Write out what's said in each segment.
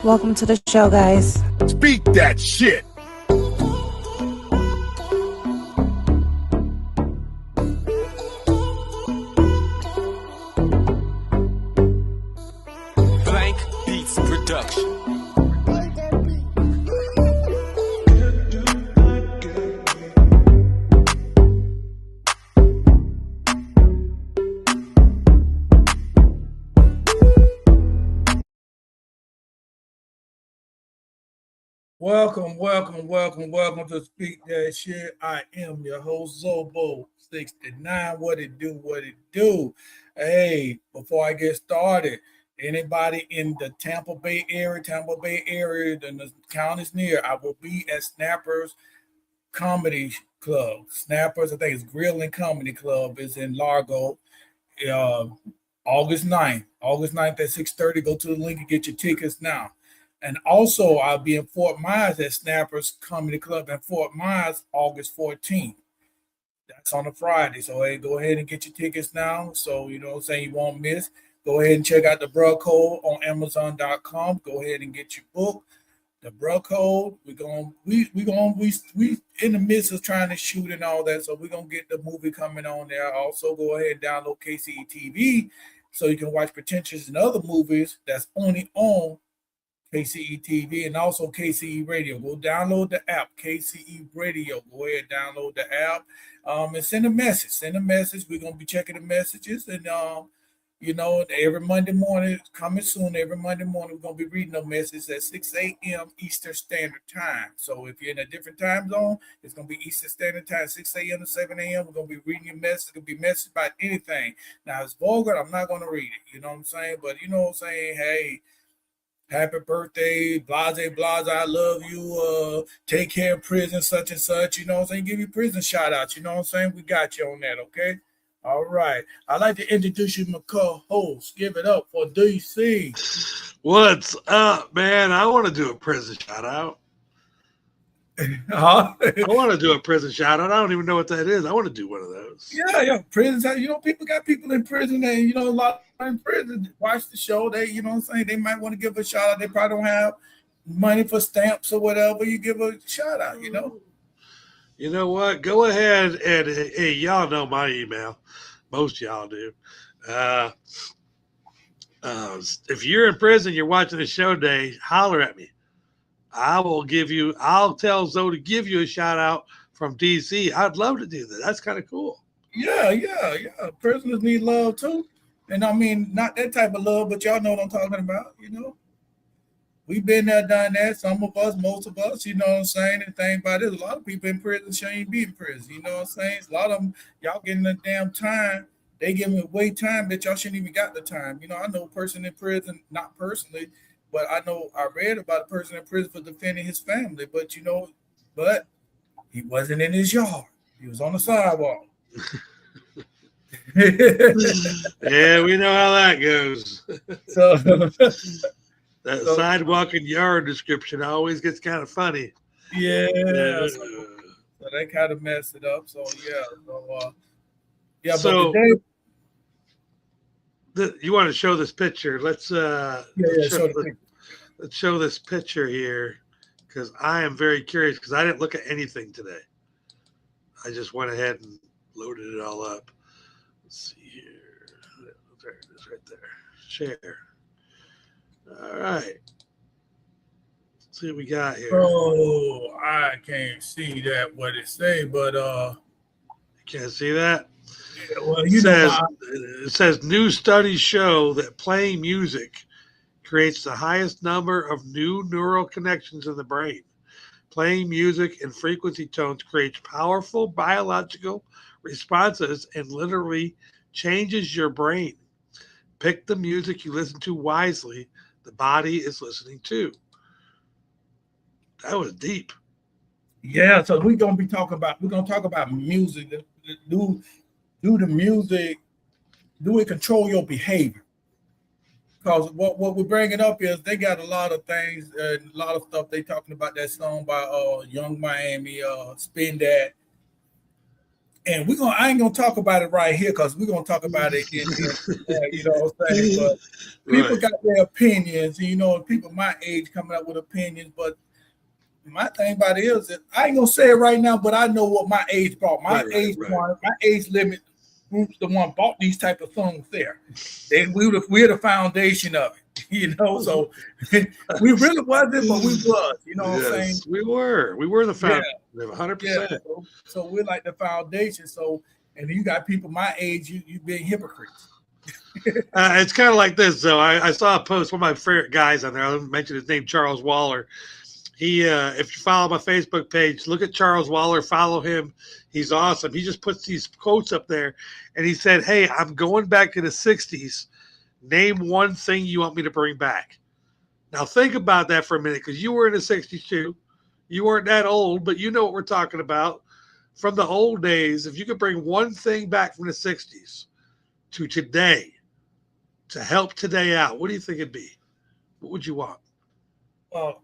Welcome to the show, guys. Speak that shit. Blank Beats Production. Welcome to Speak That Shit. I am your host, Zobo69. What it do? Hey, before I get started, anybody in the Tampa Bay area, and the counties near, I will be at Snappers Comedy Club. Snappers, I think it's Grill and Comedy Club, is in Largo, uh, August 9th. August 9th at 6:30. Go to the link and get your tickets now. And also, I'll be in Fort Myers at Snappers Comedy Club in Fort Myers, August 14th. That's on a Friday. So, hey, go ahead and get your tickets now. So, you know what I'm saying, you won't miss. Go ahead and check out the Bruh Code on Amazon.com. Go ahead and get your book. The Bruh Code. We in the midst of trying to shoot and all that. So we're gonna get the movie coming on there. Also, go ahead and download KCE TV so you can watch Pretentious and other movies that's only on KCE TV and also KCE Radio. Go download the app, KCE Radio. Go ahead and download the app and send a message. We're going to be checking the messages. And, you know, every Monday morning, coming soon, every Monday morning, we're going to be reading the messages at 6 a.m. Eastern Standard Time. So if you're in a different time zone, it's going to be Eastern Standard Time, 6 a.m. to 7 a.m. We're going to be reading your message. It's going to be message about anything. Now, it's vulgar. I'm not going to read it. You know what I'm saying? But you know what I'm saying? Hey, happy birthday, blase, I love you, take care of prison, such and such, you know what I'm saying? Give you prison shout outs, you know what I'm saying? We got you on that, okay? All right. I'd like to introduce you to my co-host. Give it up for DC. What's up, man? I want to do a prison shout out. Huh? I want to do a prison shout out. I don't even know what that is. I want to do one of those. Yeah. Prison, you know, people got people in prison and, you know, a lot in prison. Watch the show. They, you know what I'm saying? They might want to give a shout out. They probably don't have money for stamps or whatever. You give a shout out, you know? You know what? Go ahead and, hey, y'all know my email. Most y'all do. If you're in prison, you're watching the show today, holler at me. I'll tell Zoe to give you a shout out from DC. I'd love to do that. That's kind of cool. Yeah. Prisoners need love too. And I mean, not that type of love, but y'all know what I'm talking about, you know? We've been there, done that. Some of us, most of us, you know what I'm saying? And the thing about it, a lot of people in prison shouldn't be in prison, you know what I'm saying? A lot of them, y'all getting the damn time. They give them away time that y'all shouldn't even got the time. You know, I know a person in prison, not personally, but I read about a person in prison for defending his family, but he wasn't in his yard. He was on the sidewalk. Yeah, we know how that goes. That sidewalk and yard description always gets kind of funny. Yeah. So they kind of messed it up. So yeah. So, but today, you want to show this picture? Let's show this picture here because I am very curious because I didn't look at anything today. I just went ahead and loaded it all up. Let's see here. There it is right there. Share. All right. Let's see what we got here. Oh, I can't see that what it say, but you can't see that? Yeah, well, it says new studies show that playing music creates the highest number of new neural connections in the brain. Playing music in frequency tones creates powerful biological responses and literally changes your brain. Pick the music you listen to wisely. The body is listening too. That was deep. Yeah, so we're gonna talk about music. Do the music, do it control your behavior? Because what we're bringing up is they got a lot of things, a lot of stuff they talking about that song by Young Miami, Spin That. And I ain't gonna talk about it right here because we're gonna talk about it you know what I'm saying? But people got their opinions, and people my age coming up with opinions. But my thing about it is that I ain't gonna say it right now, but I know what my age brought. My age limit groups the one bought these type of songs there. We're the foundation of it, So we really wasn't, but we was, what I'm saying? We were the foundation, 100%. So we're like the foundation. So, and you got people my age, you being hypocrites. It's kind of like this, though. I saw a post, one of my favorite guys on there. I mentioned his name, Charles Waller. He, if you follow my Facebook page, look at Charles Waller, follow him. He's awesome. He just puts these quotes up there, and he said, "Hey, I'm going back to the 60s. Name one thing you want me to bring back." Now, think about that for a minute, because you were in the 60s too. You weren't that old, but you know what we're talking about. From the old days, if you could bring one thing back from the 60s to today to help today out, what do you think it'd be? What would you want?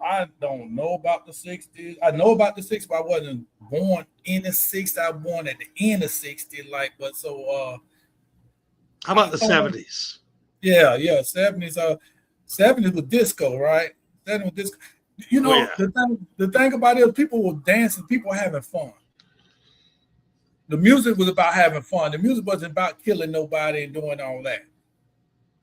I don't know about the 60s. I know about the 60s, but I wasn't born in the 60s. I was born at the end of 60s. How about the 70s? Yeah, 70s. 70s was disco, right? 70s was disco. The thing about it is people were dancing, people were having fun. The music was about having fun. The music wasn't about killing nobody and doing all that.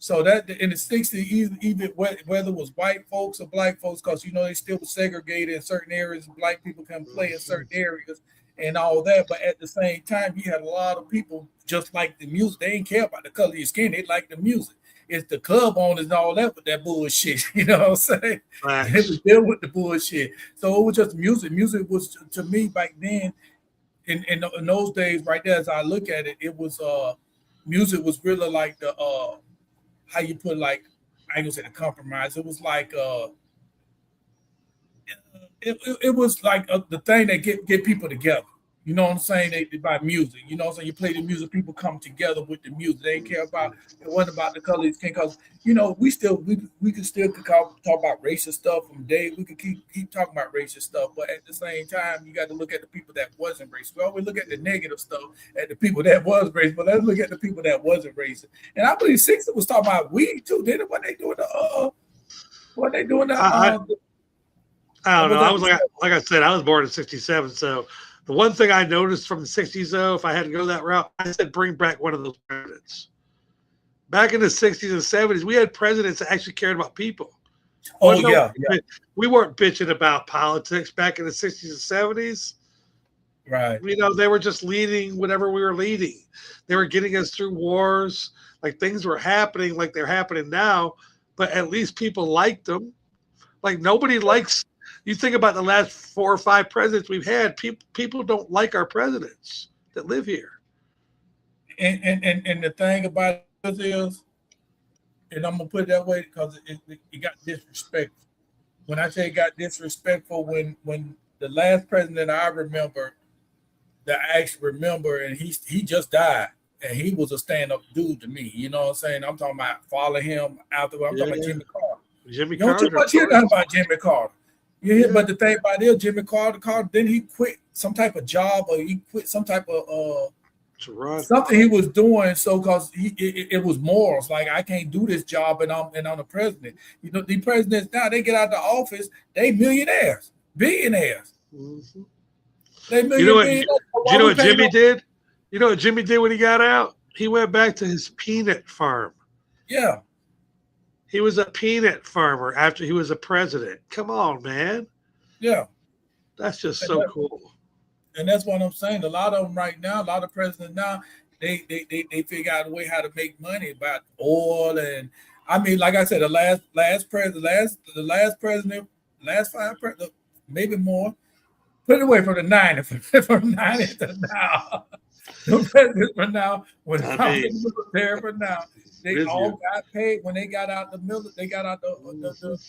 So that in the 60s, even whether it was white folks or black folks, because they still were segregated in certain areas, black people can play in certain areas and all that. But at the same time, you had a lot of people just like the music. They didn't care about the color of your skin. They like the music. It's the club owners and all that with that bullshit. You know what I'm saying? Right. They was dealing with the bullshit. So it was just music. Music was, to me, back then, in those days, right there, as I look at it, it was music was really like the how you put, like, I ain't gonna say the compromise. It was like it was like the thing that get people together. You know what I'm saying? They by music. You know what I'm saying? You play the music, people come together with the music. They didn't care about it wasn't about the color of skin, because we could still talk about racist stuff from day. We could keep talking about racist stuff, but at the same time, you got to look at the people that wasn't racist. We always look at the negative stuff at the people that was racist, but let's look at the people that wasn't racist. And I believe 60 was talking about weed too. Didn't it? When they doing the I don't know. I was like I said, I was born in 67, so. The one thing I noticed from the 60s, though, if I had to go that route, I said bring back one of those presidents. Back in the 60s and 70s, we had presidents that actually cared about people. Yeah. We weren't bitching about politics back in the 60s and 70s. Right. They were just leading whatever we were leading. They were getting us through wars. Like, things were happening like they're happening now, but at least people liked them. Like, nobody likes... You think about the last 4 or 5 presidents we've had, people don't like our presidents that live here. And the thing about it is, and I'm going to put it that way because it got disrespectful. When I say it got disrespectful, when the last president I remember, that I actually remember, and he just died, and he was a stand-up dude to me. You know what I'm saying? I'm talking about follow him afterward. I'm talking about Jimmy Carter. Jimmy Carter. You don't too much hear nothing about Jimmy Carter. Yeah, but the thing about it, Jimmy Carter, then he quit some type of job, or he quit some type of something he was doing. So because it was morals, like, I can't do this job, and I'm the president. The presidents now, they get out of the office, they millionaires, billionaires. Mm-hmm. They millionaires. You know what Jimmy did? You know what Jimmy did when he got out? He went back to his peanut farm. Yeah. He was a peanut farmer after he was a president. Come on, man. Yeah. That's just so cool. And that's what I'm saying. A lot of them right now, a lot of presidents now, they figure out a way how to make money about oil. And I mean, like I said, the last president, last 5 presidents, maybe more. Put it away from the 90s, from 90s to now. The presidents for now, when I'm in the military for now. They all got paid when they got out the military. They got out the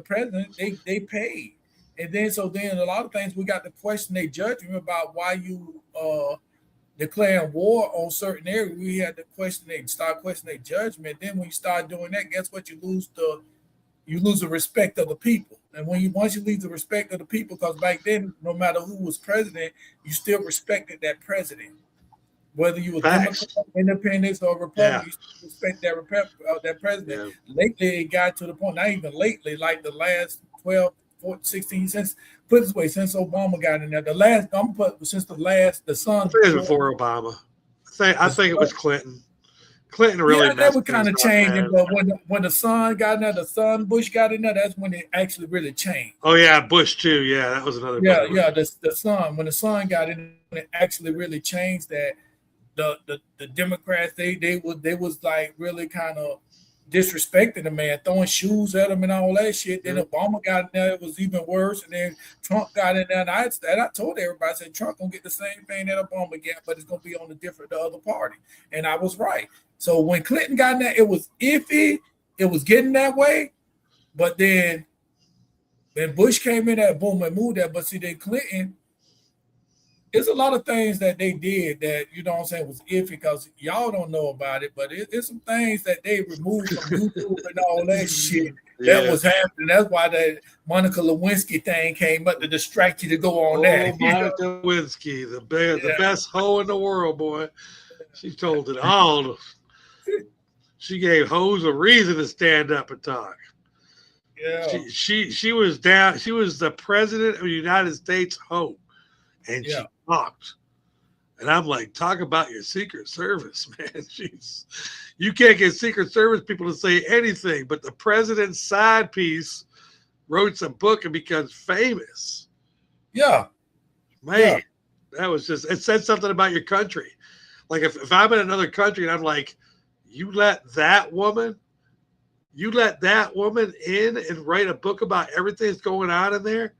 president. They paid, and then a lot of things we got to question their judgment about why you declaring war on certain areas. We had to start questioning their judgment. Then when you start doing that, guess what? You lose the respect of the people. And once you leave the respect of the people, because back then, no matter who was president, you still respected that president. Whether you were Facts. Democrat, Independents, or Yeah. Republican, you still respect that president. Yeah. Lately, it got to the point, not even lately, like the last 12, 14, 16, since, put it this way, since Obama got in there, the I son, think it was before Obama. I think it was Clinton. Clinton really yeah, they messed were kind things of up, changing, man. but when the son got in there, the son Bush got in there, that's when it actually really changed. Oh yeah, Bush too. Yeah, that was another Yeah, big one. yeah, the son, when the son got in, it actually really changed that. The Democrats, they was like really kind of disrespecting the man, throwing shoes at him and all that shit. Then Obama got in there, it was even worse. And then Trump got in there, and I told everybody, I said Trump gonna get the same thing that Obama got, but it's gonna be on the other party. And I was right. So when Clinton got in there, it was iffy. It was getting that way, but then when Bush came in there, boom, and moved that. But see, then Clinton. It's a lot of things that they did that, you know what I'm saying, was iffy because y'all don't know about it, but it's some things that they removed from YouTube and all that shit that was happening. That's why that Monica Lewinsky thing came up to distract you to go on that. Monica Lewinsky, the best hoe in the world, boy. She told it all. She gave hoes a reason to stand up and talk. Yeah. She was down. She was the president of the United States hoe. And she talked. And I'm like, talk about your Secret Service, man. Jeez. You can't get Secret Service people to say anything, but the president's side piece wrote some book and becomes famous. Yeah. Man, that was just, it said something about your country. Like if I'm in another country and I'm like, you let that woman in and write a book about everything that's going on in there.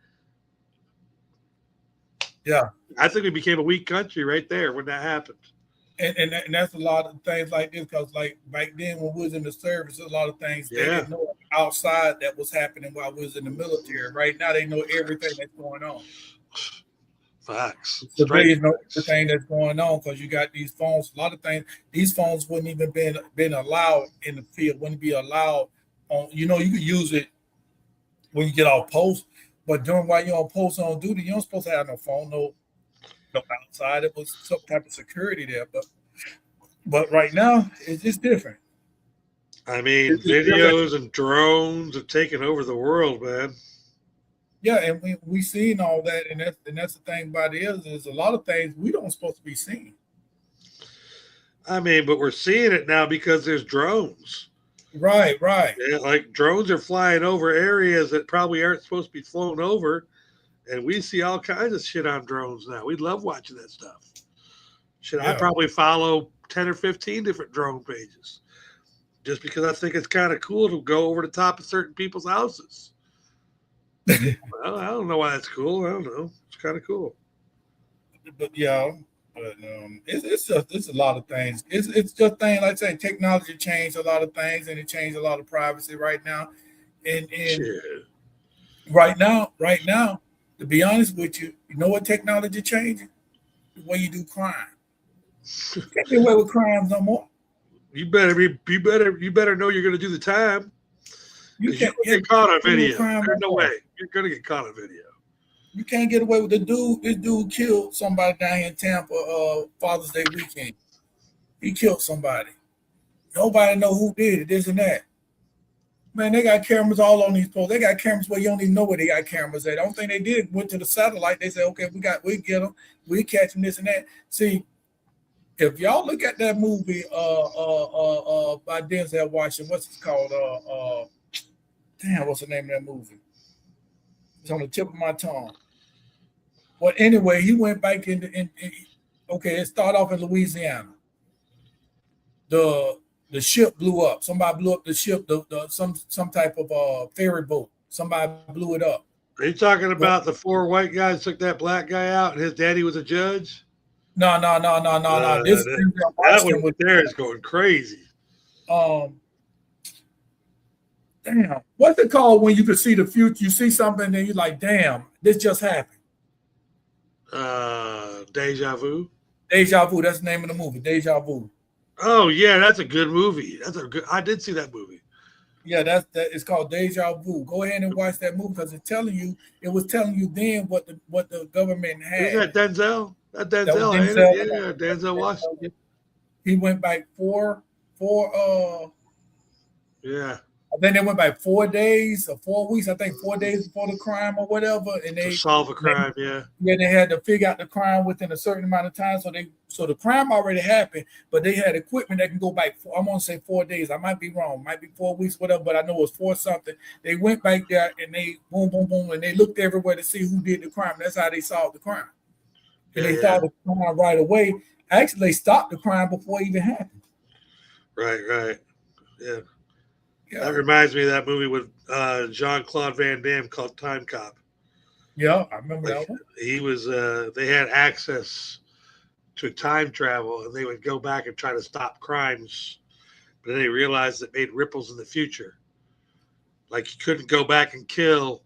Yeah, I think we became a weak country right there when that happened. And that's a lot of things like this because, like back then when we was in the service, a lot of things they didn't know outside that was happening while we was in the military. Right now, they know everything that's going on. Facts. Civilians know everything that's going on because you got these phones. A lot of things. These phones wouldn't even been allowed in the field. Wouldn't be allowed on. You know, you could use it when you get off post. But while you're on post on duty, you don't supposed to have no phone, no outside. It was some type of security there, but right now it's just different. I mean, videos and drones have taken over the world, man. Yeah, and we seen all that, and that's the thing about it is a lot of things we don't supposed to be seeing. I mean, but we're seeing it now because there's drones. Right. Yeah, like drones are flying over areas that probably aren't supposed to be flown over, and we see all kinds of shit on drones now. We love watching that stuff. Shit, I probably follow 10 or 15 different drone pages just because I think it's kind of cool to go over the top of certain people's houses. Well, I don't know why that's cool. I don't know. It's kind of cool. But it's a lot of things. It's just things like I say, technology changed a lot of things, and it changed a lot of privacy right now. And right now, to be honest with you, you know what technology changing? The way you do crime. You can't get away with crimes no more. You better know you're going to do the time. You can't get caught on video. There's no way you're going to get caught on video. You can't get away with this dude killed somebody down here in Tampa Father's Day weekend. He killed somebody. Nobody know who did it, this and that. Man, they got cameras all on these poles. They got cameras where you don't even know where they got cameras at. The only thing they did went to the satellite. They said, okay, we get them. We catch them, this and that. See, if y'all look at that movie by Denzel Washington, what's it called? What's the name of that movie? It's on the tip of my tongue. But anyway, he went back okay, it started off in Louisiana. The ship blew up. Somebody blew up the ship, some type of ferry boat. Somebody blew it up. Are you talking about the 4 white guys took that black guy out and his daddy was a judge? No. This that one there is going crazy. Damn. What's it called when you can see the future? You see something and you're like, damn, this just happened. Deja Vu. Deja Vu. That's the name of the movie. Deja Vu. Oh yeah, that's a good movie. I did see that movie. Yeah, that. It's called Deja Vu. Go ahead and watch that movie because it was telling you then what the government Isn't had. that Denzel? That That was Denzel, ain't it? Denzel. Yeah, Denzel Washington. He went back four Yeah, I think they went back 4 days or 4 weeks. I think 4 days before the crime or whatever, and to solve a crime. Yeah, they had to figure out the crime within a certain amount of time. So the crime already happened, but they had equipment that can go back. I'm gonna say 4 days. I might be wrong. Might be 4 weeks, whatever. But I know it was four something. They went back there and they boom, boom, boom, and they looked everywhere to see who did the crime. That's how they solved the crime, and they yeah. solved the crime right away. Actually, they stopped the crime before it even happened. Right. Yeah. Yeah, That reminds me of that movie with Jean-Claude Van Damme called Time Cop. yeah, I remember Like that one. he was, they had access to time travel, and they would go back and try to stop crimes, but then they realized it made ripples in the future. Like you couldn't go back and kill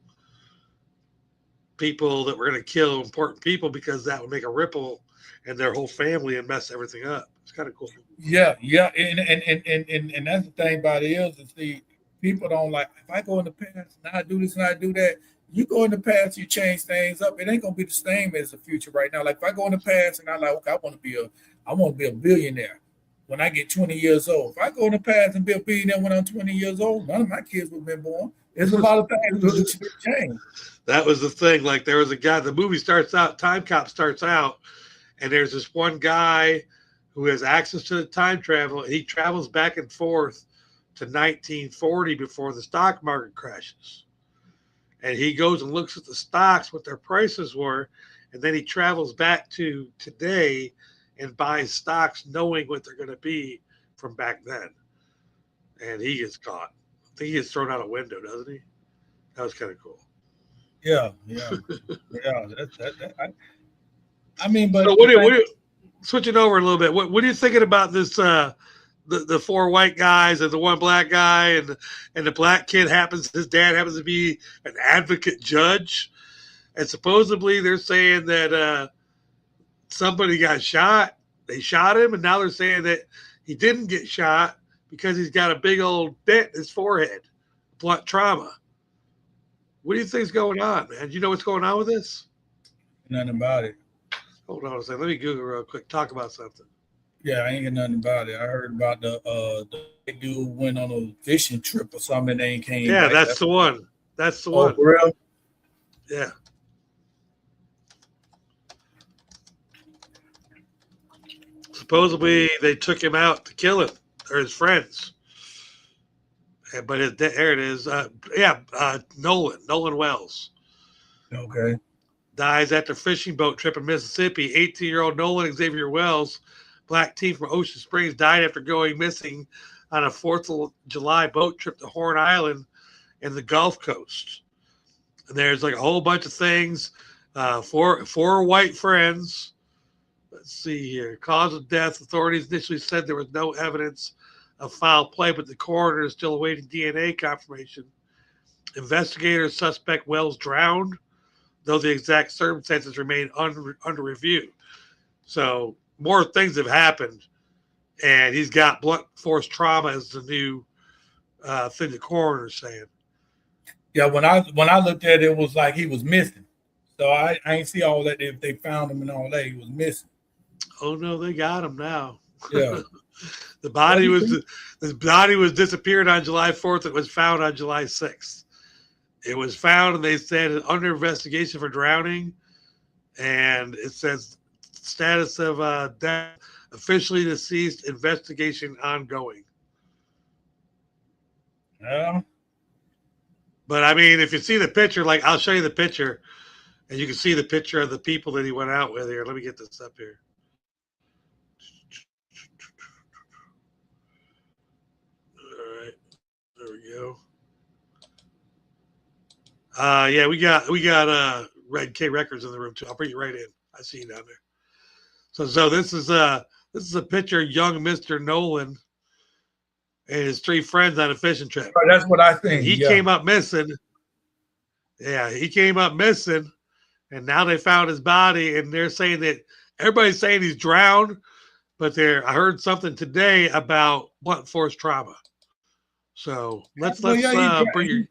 people that were going to kill important people because that would make a ripple in their whole family and mess everything up. It's kind of cool. Yeah, and that's the thing about it is the people don't like if I go in the past and I do this and I do that. You go in the past, you change things up. It ain't gonna be the same as the future right now. Like if I go in the past and I like, okay, I want to be a billionaire when I get 20 years old. If I go in the past and be a billionaire when I'm 20 years old, none of my kids would have been born. There's a lot of things that should change. That was the thing. Like there was a guy. The movie starts out. Time Cop starts out, and there's this one guy who has access to the time travel, and he travels back and forth to 1940 before the stock market crashes. And he goes and looks at the stocks, what their prices were, and then he travels back to today and buys stocks knowing what they're going to be from back then. And he gets caught. I think he gets thrown out a window, doesn't he? That was kind of cool. Yeah. I mean, but So switching over a little bit, what are you thinking about this? The four white guys and the one black guy and the black kid his dad happens to be an advocate judge, and supposedly they're saying that somebody got shot. They shot him, and now they're saying that he didn't get shot because he's got a big old dent in his forehead, blunt trauma. What do you think's going on, man? Do you know what's going on with this? nothing about it. Hold on a second. Let me Google real quick. Talk about something. Yeah, I ain't hear nothing about it. I heard about the dude went on a fishing trip or something and they came Yeah, back. that's the one. That's the Oh, one. for real? Yeah. Supposedly they took him out to kill him or his friends. But there it is. Nolan Wells Okay. dies after fishing boat trip in Mississippi. 18-year-old Nolan Xavier Wells, black teen from Ocean Springs, died after going missing on a 4th of July boat trip to Horn Island in the Gulf Coast. And there's like a whole bunch of things. Four white friends. Let's see here. Cause of death. Authorities initially said there was no evidence of foul play, but the coroner is still awaiting DNA confirmation. Investigators suspect Wells drowned, though the exact circumstances remain under review. So more things have happened, and he's got blunt force trauma as the new thing the coroner's saying. Yeah, when I looked at it, it was like he was missing. So I ain't see all that. If they found him and all that, he was missing. Oh no, they got him now. Yeah. The body was disappeared on July 4th. It was found on July 6th. It was found, and they said under investigation for drowning. And it says status of death officially deceased, investigation ongoing. Yeah. But I mean, if you see the picture, like I'll show you the picture, and you can see the picture of the people that he went out with here. Let me get this up here. All right, there we go. Yeah, we got Red K Records in the room too. I'll bring you right in. I see you down there. So this is a picture of young Mr. Nolan and his three friends on a fishing trip. That's what I think. He came up missing. Yeah, he came up missing, and now they found his body, and they're saying that everybody's saying he's drowned, but I heard something today about blunt force trauma. So let's Well, yeah, bring your.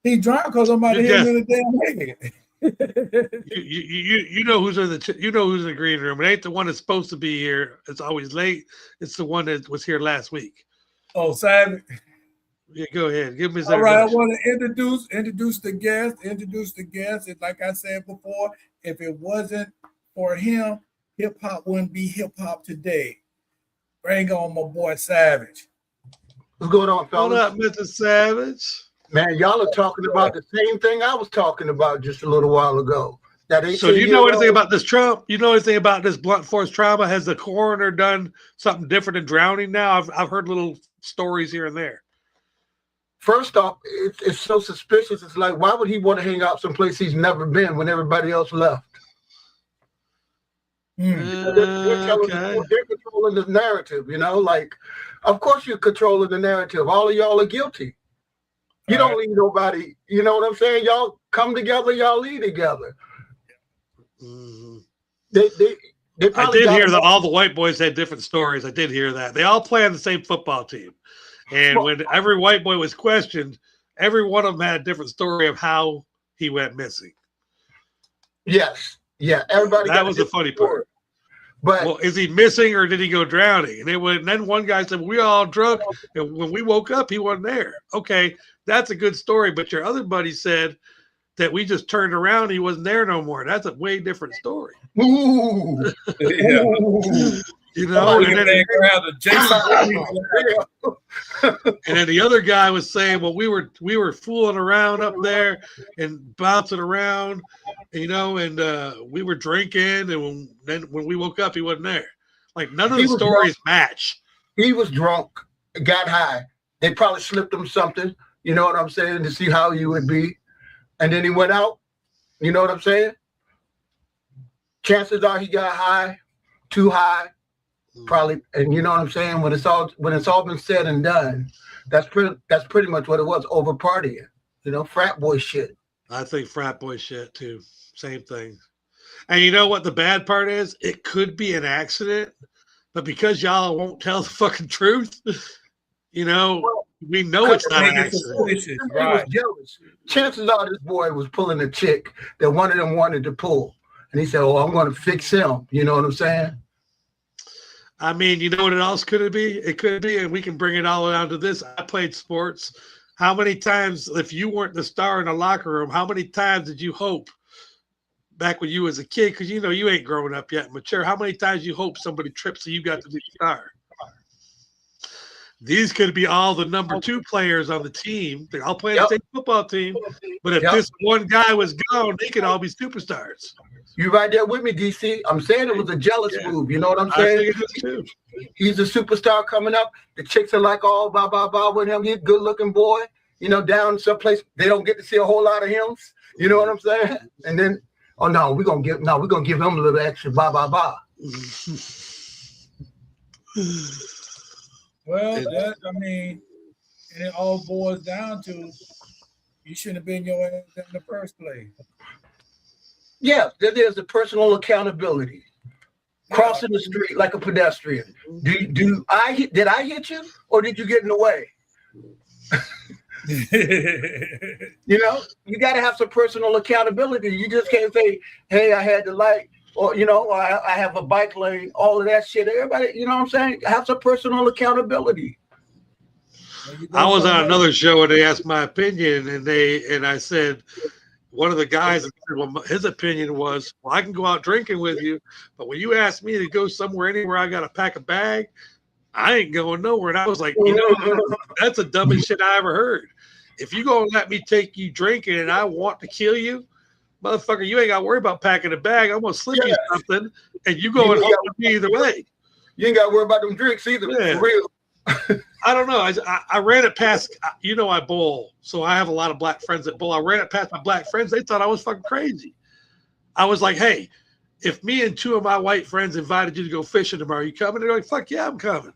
he drunk because I'm about to hit him in the damn head. You know who's in the green room. It ain't the one that's supposed to be here. It's always late. It's the one that was here last week. Oh, Savage. Yeah, go ahead. Give me his All right, I introduction. want to introduce the guest. And like I said before, if it wasn't for him, hip hop wouldn't be hip hop today. Bring on my boy Savage. What's going on, fellas? What up, Mr. Savage? Man, y'all are talking about the same thing I was talking about just a little while ago. So do you know anything about this Trump? You know anything about this blunt force trauma? Has the coroner done something different than drowning now? I've heard little stories here and there. First off, it's so suspicious. It's like, why would he want to hang out someplace he's never been when everybody else left? They're controlling the narrative, like, of course you're controlling the narrative. All of y'all are guilty. You don't leave nobody. You know what I'm saying? Y'all come together. Y'all lead together. Mm-hmm. They I did hear that all the white boys had different stories. I did hear that. They all play on the same football team. And when every white boy was questioned, every one of them had a different story of how he went missing. Yes. Yeah. Everybody. That was the funny part. But well, is he missing or did he go drowning? And then one guy said, we all drunk. And when we woke up, he wasn't there. Okay, that's a good story. But your other buddy said that we just turned around and he wasn't there no more. That's a way different story. Ooh. Yeah. You know, and then the other guy was saying, well, we were fooling around up there and bouncing around, and we were drinking, and when we woke up, he wasn't there. Like, none of the stories match. He was drunk, got high. They probably slipped him something, you know what I'm saying, to see how he would be. And then he went out, you know what I'm saying? Chances are he got high, too high. Probably, and you know what I'm saying. When it's all been said and done, that's pretty much what it was. Over partying, frat boy shit. I think frat boy shit too. Same thing. And you know what the bad part is? It could be an accident, but because y'all won't tell the fucking truth, we know it's not an accident. Right. Was jealous. Chances are this boy was pulling a chick that one of them wanted to pull, and he said, "Oh, I'm going to fix him." You know what I'm saying? I mean, you know what else could it be? It could be, and we can bring it all down to this. I played sports. How many times, if you weren't the star in the locker room, how many times did you hope back when you was a kid? Because you ain't growing up yet, mature. How many times you hope somebody trips so you got to be the star? These could be all the number 2 players on the team. They're all playing the same football team. But if this one guy was gone, they could all be superstars. You right there with me, DC. I'm saying it was a jealous move. You know what I'm saying? I think it is too. He's a superstar coming up. The chicks are like all blah, blah, blah with him. He's a good looking boy. Down someplace they don't get to see a whole lot of him. You know what I'm saying? And then, we're gonna give him a little extra blah, blah, blah. Well, and it all boils down to you shouldn't have been your ass in the first place. Yeah, there's a personal accountability. Crossing the street like a pedestrian. Did I hit you or did you get in the way? You got to have some personal accountability. You just can't say, "Hey, I had the light," or I have a bike lane. All of that shit. Everybody, you know what I'm saying? Have some personal accountability. I was on another show and they asked my opinion, and I said, one of the guys, his opinion was, well, I can go out drinking with you, but when you ask me to go somewhere, anywhere I got to pack a bag, I ain't going nowhere. And I was like, that's the dumbest shit I ever heard. If you going to let me take you drinking and I want to kill you, motherfucker, you ain't got to worry about packing a bag. I'm going to slip you something, and you going home with me either way. You ain't got to worry about them drinks either. Yeah. For real. I don't know. I ran it past, I bowl. So I have a lot of black friends that bowl. I ran it past my black friends. They thought I was fucking crazy. I was like, hey, if me and 2 of my white friends invited you to go fishing tomorrow, you coming? They're like, fuck yeah, I'm coming.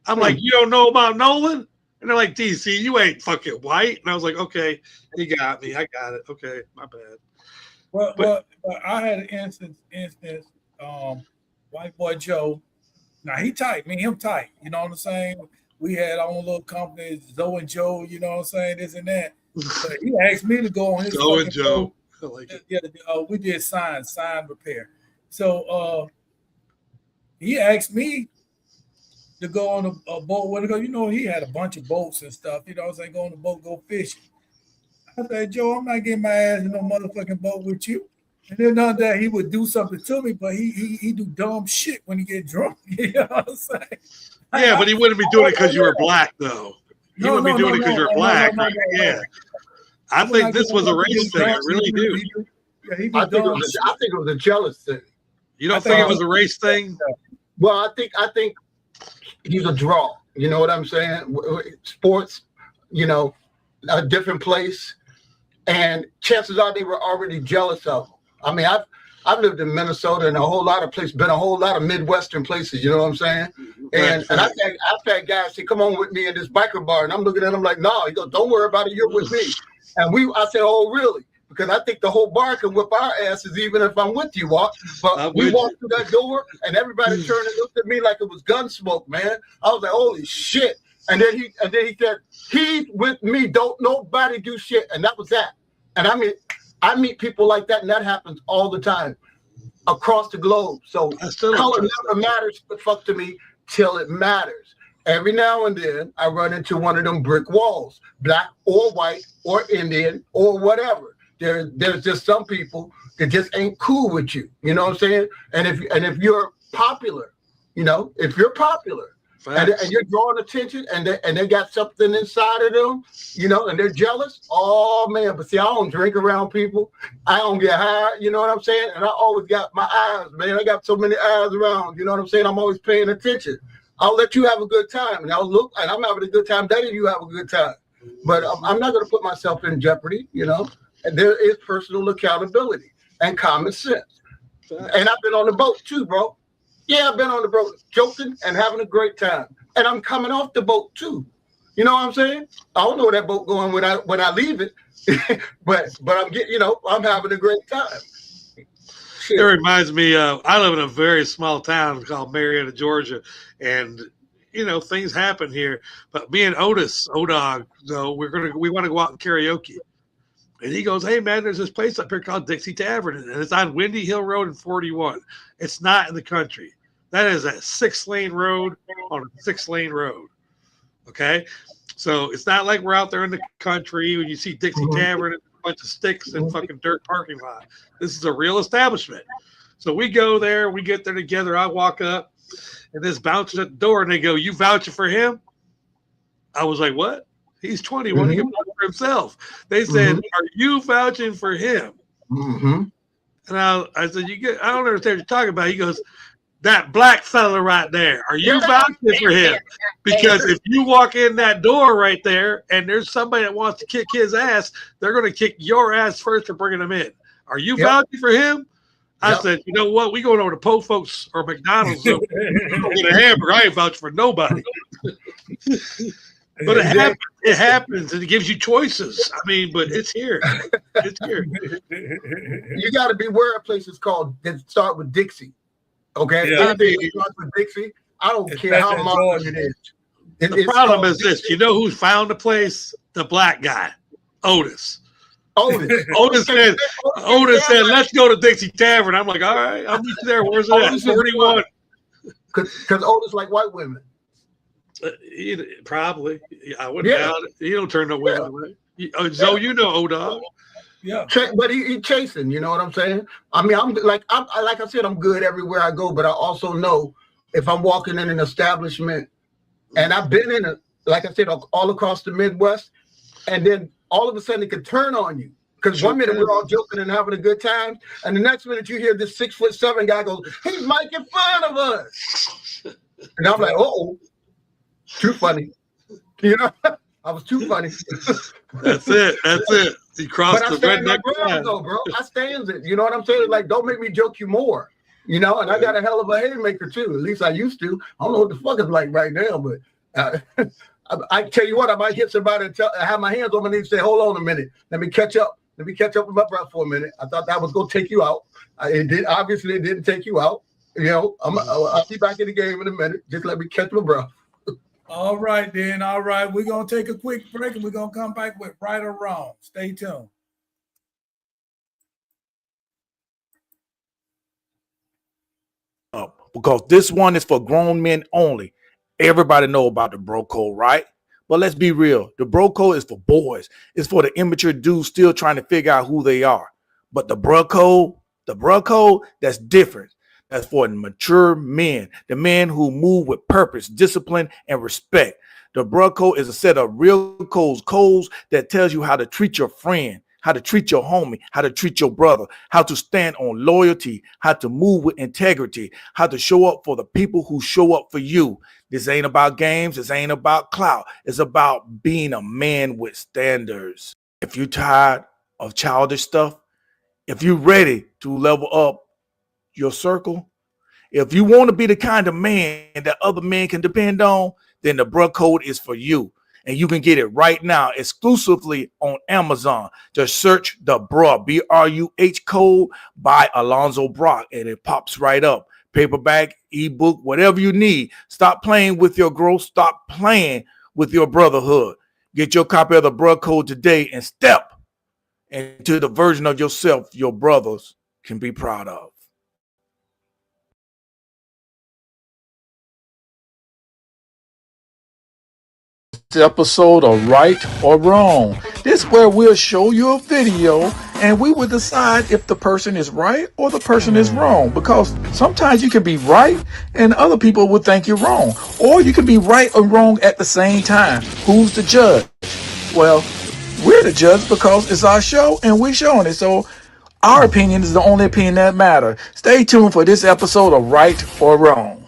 I'm like, you don't know about Nolan? And they're like, DC, you ain't fucking white. And I was like, okay, you got me. I got it. Okay, my bad. But I had an instance, white boy Joe. Now he tight, me him tight. You know what I'm saying? we had our own little company, Zoe and Joe, you know what I'm saying, this and that. But he asked me to go on his Joe and fucking Joe. boat. I like it. Yeah, we did sign repair. So he asked me to go on a boat where to go. You know, he had a bunch of boats and stuff. You know what I'm saying? Go on the boat, go fishing. I said, Joe, I'm not getting my ass in no motherfucking boat with you. And then none of that, he would do something to me, but he do dumb shit when he get drunk. You know what I'm saying? Yeah, but he wouldn't be doing it because you were black, though. He wouldn't be doing it because you're black. Yeah. I think this was a race thing. I really do. Yeah, he I think it was a jealous thing. You don't think it was a race thing? Well, I think he's a draw. You know what I'm saying? Sports, you know, a different place, and chances are they were already jealous of him. I mean, I've lived in Minnesota and a whole lot of places, been a whole lot of Midwestern places. You know what I'm saying? And I've had guys say, "Come on with me in this biker bar," and I'm looking at them like, "No." He goes, "Don't worry about it. You're with me." And I said, "Oh, really?" Because I think the whole bar can whip our asses even if I'm with you, Walk. But we walked through that door and everybody turned and looked at me like it was gun smoke, man. I was like, holy shit. And then he said, "He's with me. Don't nobody do shit." And that was that. And I meet people like that, and that happens all the time across the globe. So color never matters the fuck to me till it matters. Every now and then I run into one of them brick walls, black or white or Indian or whatever. There's just some people that just ain't cool with you. You know what I'm saying? And if you're popular, you know, if you're popular and you're drawing attention and they got something inside of them, you know, and they're jealous, oh man, but see, I don't drink around people. I don't get high, you know what I'm saying? And I always got my eyes, man. I got so many eyes around, you know what I'm saying? I'm always paying attention. I'll let you have a good time, and I'll look, and I'm having a good time letting you have a good time. But I'm not going to put myself in jeopardy, you know? And there is personal accountability and common sense. And I've been on the boat too, bro. Yeah, I've been on the boat joking and having a great time. And I'm coming off the boat too. You know what I'm saying? I don't know where that boat going when I leave it. but I'm getting, you know, I'm having a great time. Shit. It reminds me of, I live in a very small town called Marietta, Georgia, and you know, things happen here. But me and Otis, O-Dog, so we want to go out and karaoke. And he goes, "Hey man, there's this place up here called Dixie Tavern, and it's on Windy Hill Road in 41. It's not in the country. That is a 6-lane road on a 6-lane road. Okay, so it's not like we're out there in the country when you see Dixie Tavern and a bunch of sticks and fucking dirt parking lot. This is a real establishment. So we go there, we get there together. I walk up, and this bouncer at the door, and they go, 'You vouching for him?' I was like, 'What? He's 21. He can vouch for himself.' They said, 'Are you vouching for him?' And I said, I don't understand what you're talking about." He goes, "That black fella right there. Are you vouching for him? Because if you walk in that door right there and there's somebody that wants to kick his ass, they're going to kick your ass first for bringing them in. Are you vouching for him?" I said, "You know what? We going over to Po Folks or McDonald's. So get a hamburger. I ain't vouching for nobody." But it happens, and it gives you choices. I mean, but it's here. It's here. You got to beware of places that start with Dixie. Okay? Yeah. Anything that starts with Dixie, I don't care how modern it is. The problem is this. You know who found the place? The black guy, Otis. Otis said, "Let's go to Dixie Tavern." I'm like, "All right, I'll meet you there. Where's it at?" 41. Because Otis like white women. Probably. I wouldn't doubt it. He don't turn no women away. So you know O-Dog. Yeah. But he chasing, you know what I'm saying? I mean, like I said, I'm good everywhere I go, but I also know if I'm walking in an establishment, and I've been in like I said, all across the Midwest, and then all of a sudden it could turn on you. Because one minute we're all joking and having a good time, and the next minute you hear this 6'7" guy go, "He's making fun of us." And I'm like, "Uh-oh. Too funny." You know, I was too funny. That's it. He crossed the redneck line. Though, bro. I stands it. You know what I'm saying? Like, don't make me joke you more. You know, and I got a hell of a haymaker too. At least I used to. I don't know what the fuck it's like right now, but I tell you what, I might hit somebody and have my hands on my knees and say, "Hold on a minute. Let me catch up. Let me catch up with my breath for a minute." I thought that was going to take you out. It did. Obviously, it didn't take you out. You know, I'll be back in the game in a minute. Just let me catch my breath. All right, then. All right. We're going to take a quick break and we're going to come back with right or wrong. Stay tuned. Because this one is for grown men only. Everybody know about the bro code, right? But let's be real. The bro code is for boys. It's for the immature dudes still trying to figure out who they are. But the bro code, that's different. That's for mature men, the men who move with purpose, discipline, and respect. The bro code is a set of real codes that tells you how to treat your friend, how to treat your homie, how to treat your brother, how to stand on loyalty, how to move with integrity, how to show up for the people who show up for you. This ain't about games. This ain't about clout. It's about being a man with standards. If you're tired of childish stuff, if you're ready to level up your circle, if you want to be the kind of man that other men can depend on, then the Bruh Code is for you. And you can get it right now exclusively on Amazon. Just search the Bruh, B-R-U-H code by Alonzo Brock, and it pops right up. Paperback, ebook, whatever you need. Stop playing with your growth. Stop playing with your brotherhood. Get your copy of the Bruh Code today and step into the version of yourself your brothers can be proud of. Episode of Right or Wrong. This is where we'll show you a video and we will decide if the person is right or the person is wrong, because sometimes you can be right and other people will think you're wrong, or you can be right or wrong at the same time. Who's the judge? Well, we're the judge because it's our show and we're showing it, so our opinion is the only opinion that matters. Stay tuned for this episode of Right or Wrong.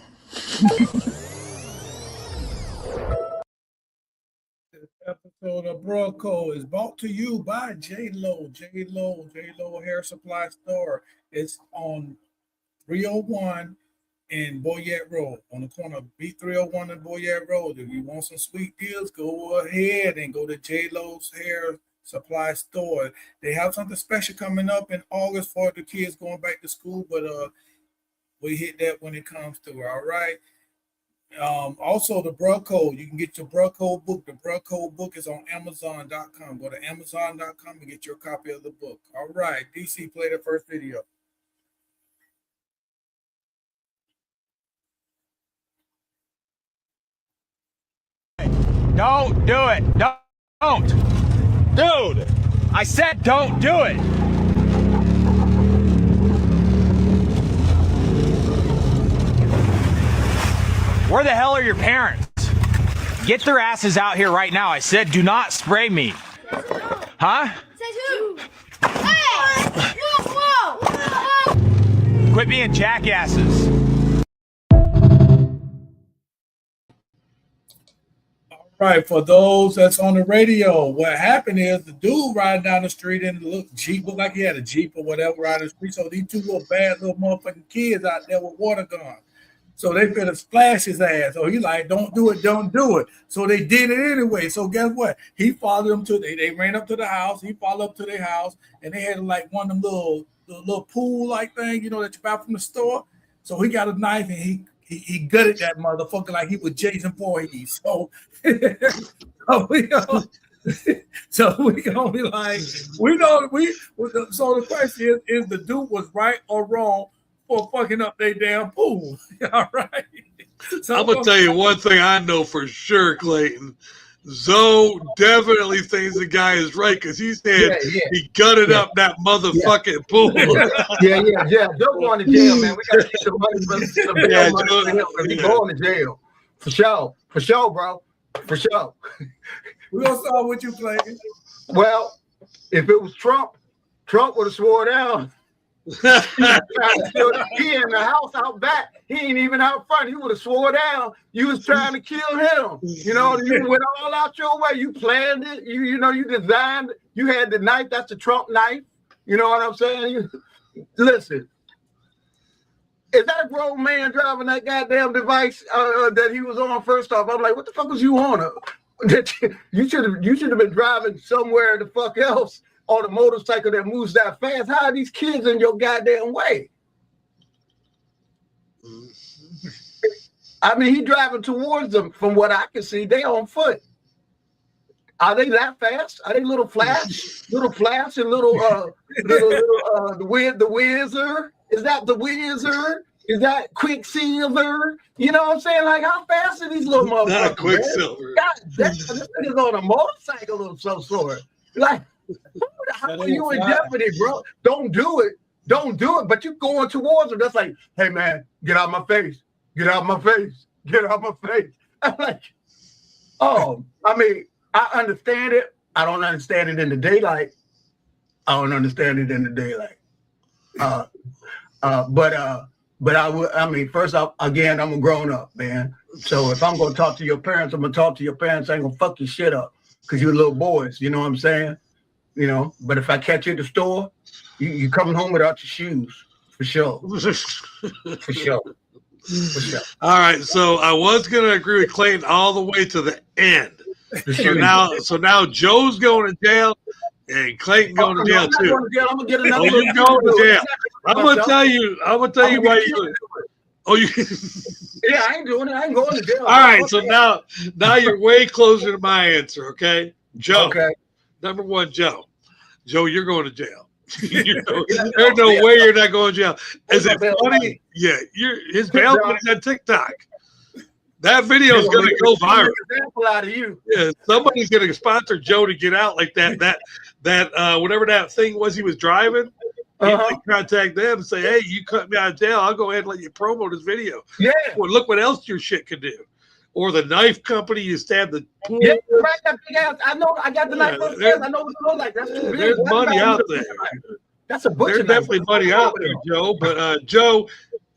Episode of Bro Code is brought to you by J-Lo Hair Supply Store. It's on 301 in Boyette Road, on the corner of B301 and Boyette Road. If you want some sweet deals, go ahead and go to J-Lo's Hair Supply Store. They have something special coming up in August for the kids going back to school, but we hit that when it comes to it. All right. Also the Bruh Code, you can get your Bruh Code book. The Bruh Code book is on Amazon.com. Go to Amazon.com and get your copy of the book. All right, DC, play the first video. Don't do it. Don't. Dude, I said don't do it. Where the hell are your parents? Get their asses out here right now. I said do not spray me. Huh? Says who? Hey! Whoa! Quit being jackasses. All right, for those that's on the radio, what happened is the dude riding down the street in the little Jeep, looked like he had a Jeep or whatever riding the street. So these two little bad little motherfucking kids out there with water guns. So they finna splash his ass. So he like, don't do it, don't do it. So they did it anyway. So guess what? He followed them to they ran up to the house. He followed up to their house, and they had like one of them little pool like thing, you know, that you buy from the store. So he got a knife and he gutted that motherfucker like he was Jason Voorhees. So so we gonna be like, we know so the question is the dude was right or wrong for fucking up their damn pool. All right. So I'm gonna tell you one thing I know for sure, Clayton. Zoe definitely thinks the guy is right because he said he gutted up that motherfucking pool. Yeah. Don't go to jail, man. We gotta get the money for him. He's going to jail. For sure, bro. For sure. We're gonna start with you, Clayton. Well, if it was Trump would have swore down. He in the house out back. He ain't even out front. He would have swore down. You was trying to kill him. You know, you went all out your way. You planned it. You know, you designed it. You had the knife. That's the Trump knife. You know what I'm saying? Listen, is that a grown man driving that goddamn device that he was on? First off, I'm like, what the fuck was you on? You should have been driving somewhere the fuck else on a motorcycle that moves that fast. How are these kids in your goddamn way? I mean, he driving towards them. From what I can see, they on foot. Are they that fast? Are they little Flash and little the Wizard? Is that the Wizard? Is that Quicksilver? You know what I'm saying? Like, how fast are these little motherfuckers? Not Quicksilver. God damn, this nigga's on a motorcycle of some sort. Like, how are you in jeopardy, bro? Don't do it. Don't do it. But you're going towards them. That's like, hey man, get out my face. Get out my face. Get out my face. I'm like, oh, I mean, I understand it. I don't understand it in the daylight. I don't understand it in the daylight. But I would. I mean, first off, again, I'm a grown up, man. So if I'm gonna talk to your parents, I'm gonna talk to your parents. I ain't gonna fuck your shit up because you're little boys. You know what I'm saying? You know. But if I catch you at the store, you coming home without your shoes for sure. For sure. For sure. All right. So I was gonna agree with Clayton all the way to the end. So now Joe's going to jail and Clayton going to jail too. I'm gonna get another. You going to jail? I'm gonna tell you why you. Oh, you. Yeah, I ain't doing it. I ain't going to jail. All right. So now you're way closer to my answer. Okay, Joe. Okay. Number one, Joe. Joe, you're going to jail. There's no way you're not going to jail. Is it funny? Yeah, his bail money's on TikTok. That video is going to go viral. Out of you. Yeah, somebody's going to sponsor Joe to get out like that. Whatever that thing was he was driving. He'd contact them and say, "Hey, you cut me out of jail. I'll go ahead and let you promo this video." Yeah. Well, look what else your shit could do. Or the knife company you stabbed the pool. Yeah, right. That big ass. I know. I got the knife upstairs. I know what it looks like. That's too big. There's money out there. That's a butcher. There's definitely money out there, Joe. But Joe,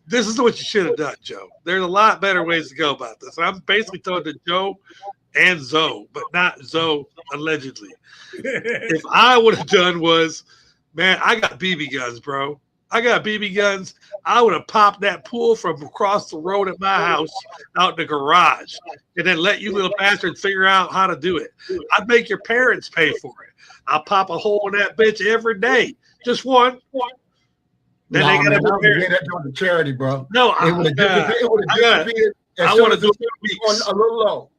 this is what you should have done, Joe. There's a lot better ways to go about this. I'm basically talking to Joe and Zoe, but not Zoe allegedly. If I would have done was, man, I got BB guns, bro. I got BB guns. I would have popped that pool from across the road at my house out in the garage and then let you little bastards figure out how to do it. I'd make your parents pay for it. I'll pop a hole in that bitch every day. Just one. Then they got to get that to charity, bro. No, I want to do it for weeks. A little low.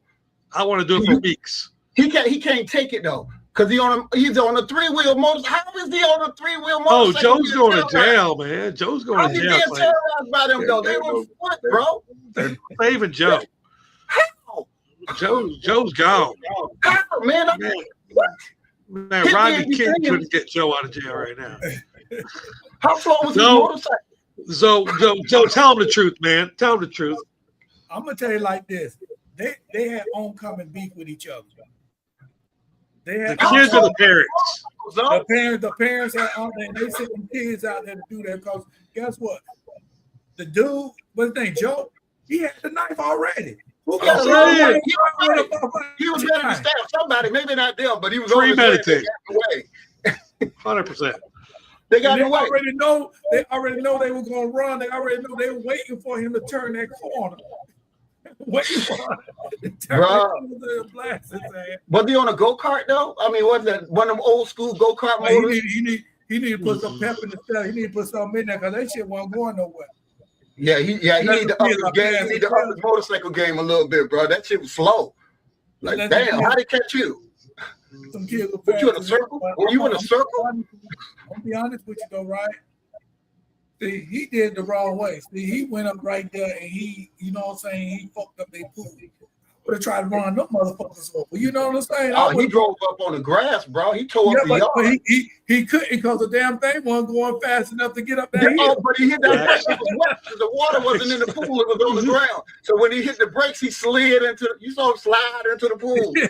I want to do it for weeks. He can't take it though. Because he's on a 3-wheel motorcycle. How is he on a 3-wheel motorcycle? Oh, Joe's going to jail, man. Joe's going to jail. How being terrorized by them, though? They were what, bro? They're saving Joe. How? Joe's gone. How, man? Man, Rodney King couldn't get Joe out of jail right now. How slow was his motorcycle? So, Joe, tell him the truth, man. Tell him the truth. I'm going to tell you like this. They had oncoming beef with each other. The kids or the parents? The parents had on there, and they sent them kids out there to do that because guess what? The dude, what's his name, Joe, he had the knife already. He was ready to stab somebody, maybe not them, but he was premeditated. 100%. They got away. They already know they were going to run. They already know they were waiting for him to turn that corner. Waiting for him to turn the blast. Was he on a go-kart though? I mean, was that one of them old school go-kart motors? He need to put some pep in the stuff. He need to put something in there because that shit wasn't going nowhere. Yeah, he need to up his game. He need to up his motorcycle game a little bit, bro. That shit was slow. Like, damn, how'd it catch you? Some kids were you in a circle? Were you in a circle? I'll be honest with you though, right? See, he did the wrong way. See, he went up right there and he, you know what I'm saying, he fucked up their pool. Would have tried to run them motherfuckers over. You know what I'm saying? Oh, he drove up on the grass, bro. He tore up the yard. But he couldn't because the damn thing wasn't going fast enough to get up there. But he hit that brakes. It was wet because the water wasn't in the pool. It was on the ground. So when he hit the brakes, he slid into you saw him slide into the pool. Yeah.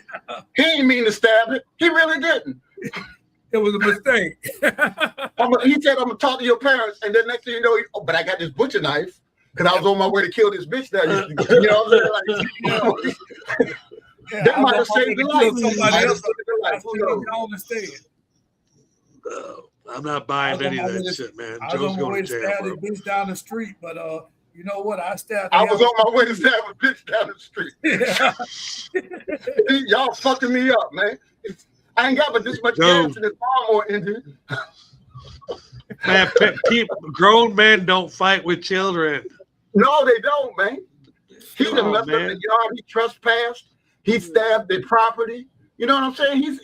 He didn't mean to stab it. He really didn't. It was a mistake. He said, I'm going to talk to your parents. And then next thing you know, but I got this butcher knife because I was on my way to kill this bitch that you know what I'm saying? Like, that might have saved the life. Somebody else understand. I'm not buying any of that shit, man. Joe's going to jail. I was on my way to stab a bitch down the street, but you know what? I was on my way to stab a bitch down the street. Y'all fucking me up, man. I ain't got but this much gas in this lawnmower engine. Man, grown men don't fight with children. No, they don't, man. He done messed up man. the yard. He trespassed. He stabbed their property. You know what I'm saying? He's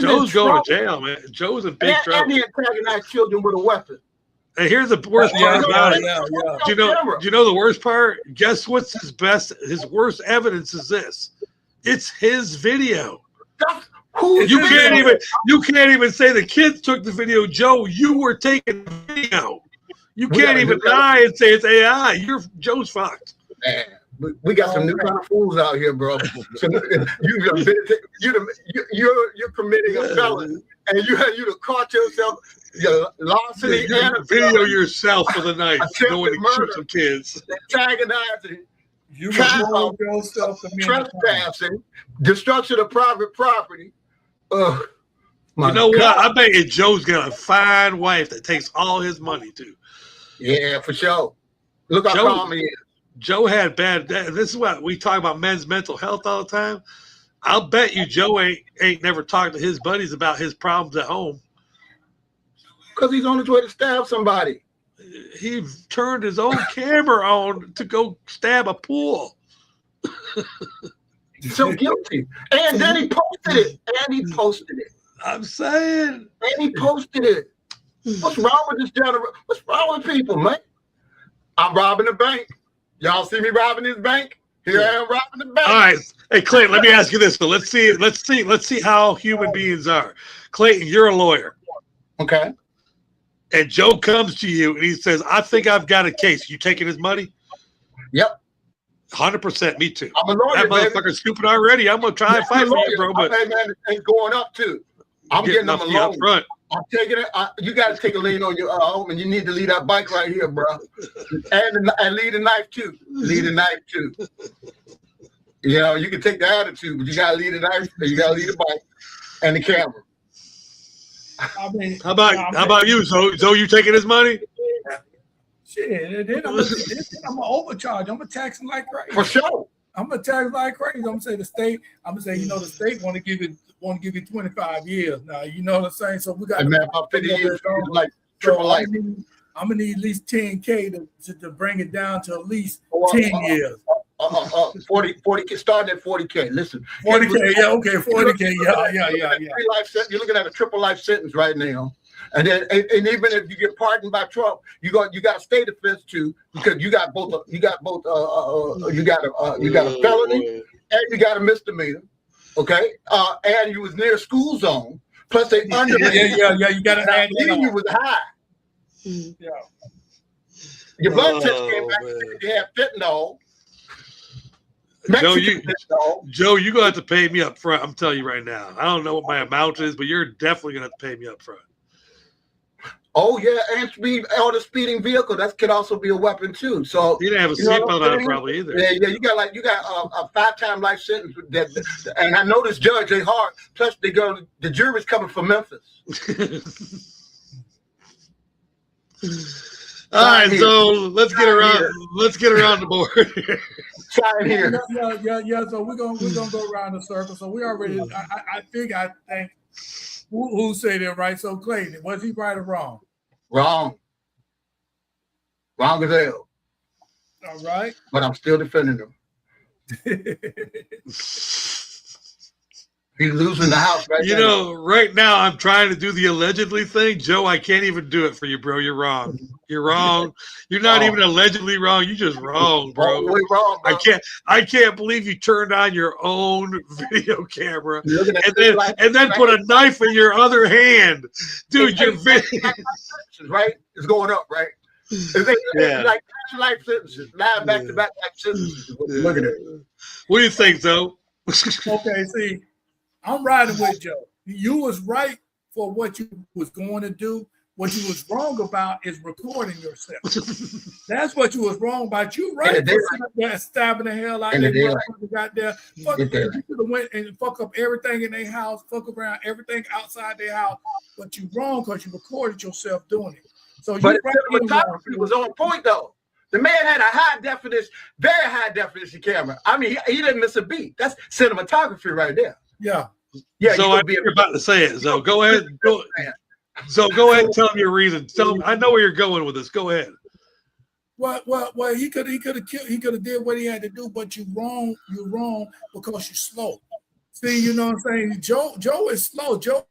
Joe's in going trouble. to jail, man. Joe's in big And trouble. he antagonized children with a weapon. And here's the worst part about it. Do you know the worst part? Guess what's his worst evidence is this. It's his video. You can't even say the kids took the video. Joe, you were taking the video. You can't even lie and say it's AI. Joe's fucked. Man, we got some new kind of fools out here, bro. So you're committing a felony, and you have caught yourself larceny and video yourself with a knife, going to shoot some kids, antagonizing, trespassing, destruction of private property. You know what? I bet you Joe's got a fine wife that takes all his money too. Yeah, for sure. Look how calm he is. Joe had bad. This is what we talk about men's mental health all the time. I'll bet you Joe ain't never talked to his buddies about his problems at home. Because he's on his way to stab somebody. He turned his own camera on to go stab a pool. So guilty. And then he posted it. I'm saying. And he posted it. What's wrong with this generation? What's wrong with people, man? I'm robbing a bank. Y'all see me robbing this bank? Here I am robbing the bank. All right. Hey, Clayton, let me ask you this. So let's see how human beings are. Clayton, you're a lawyer. Okay. And Joe comes to you and he says, I think I've got a case. You taking his money? Yep. 100%. Me too. I'm a lawyer, that motherfucker's stupid already. I'm going to try and fight for you, bro. But hey, man, it's going up too. I'm getting them a loan. Front. I'm taking it. You got to take a lien on your home, and you need to leave that bike right here, bro. And leave the knife too. Leave the knife too. You know, you can take the attitude, but you got to leave the knife, and you got to leave the bike and the camera. I mean, how about you, Zoe? Zoe, you taking his money? Shit, then I'm gonna overcharge. I'm gonna tax him like crazy. For sure. I'm gonna tax like crazy. I'm gonna say the state. The state want to give you 25 years now. You know what I'm saying? So we got about 50 years, like triple life. I'm gonna need at least 10K to bring it down to at least 10 years. 40, starting at 40K. Listen, 40K, yeah, okay, 40K, yeah. You're looking at a triple life sentence right now, and then and even if you get pardoned by Trump, you got a state offense too, because you got a felony and you got a misdemeanor, okay, and you was near school zone. Plus they under yeah, you got to add you was high. Yeah, your blood test came back. You had fentanyl. Joe, you're gonna have to pay me up front. I'm telling you right now. I don't know what my amount is, but you're definitely gonna have to pay me up front. Oh yeah, and on a speeding vehicle, that could also be a weapon too. So you didn't have a seatbelt on probably either. Yeah, you got a 5-time life sentence. And I know this judge, they hard. Plus, the jury's coming from Memphis. All right, so let's get around the board. Sign here. Yeah. So we're gonna go around the circle. So we already. I think who said it right. So Clayton, was he right or wrong? Wrong as hell. All right. But I'm still defending him. He's losing the house right now. You know, right now I'm trying to do the allegedly thing. Joe, I can't even do it for you, bro. You're wrong. You're wrong. You're not even allegedly wrong. You're just wrong, bro. Wrong, bro. I can't believe you turned on your own video camera and then put a knife in your other hand. Dude, your video right? It's going up, right? It's like life sentences, live back-to-back life sentences. Look at it. What do you think, Zoe? Okay, see, I'm riding with Joe. You was right for what you was going to do. What you was wrong about is recording yourself. That's what you was wrong about. You right for sitting up there stabbing the hell out of that motherfucker got there. You could have went and fuck up everything in their house, fuck around everything outside their house. But you wrong because you recorded yourself doing it. So but cinematography was on point though. The man had a very high definition camera. I mean, he didn't miss a beat. That's cinematography right there. Yeah. So you're about to say it. So go ahead. Go ahead and tell me your reason. I know where you're going with this. Go ahead. Well, he could have killed. He could have did what he had to do, but you're wrong because you're slow. See, you know what I'm saying? Joe is slow. Joe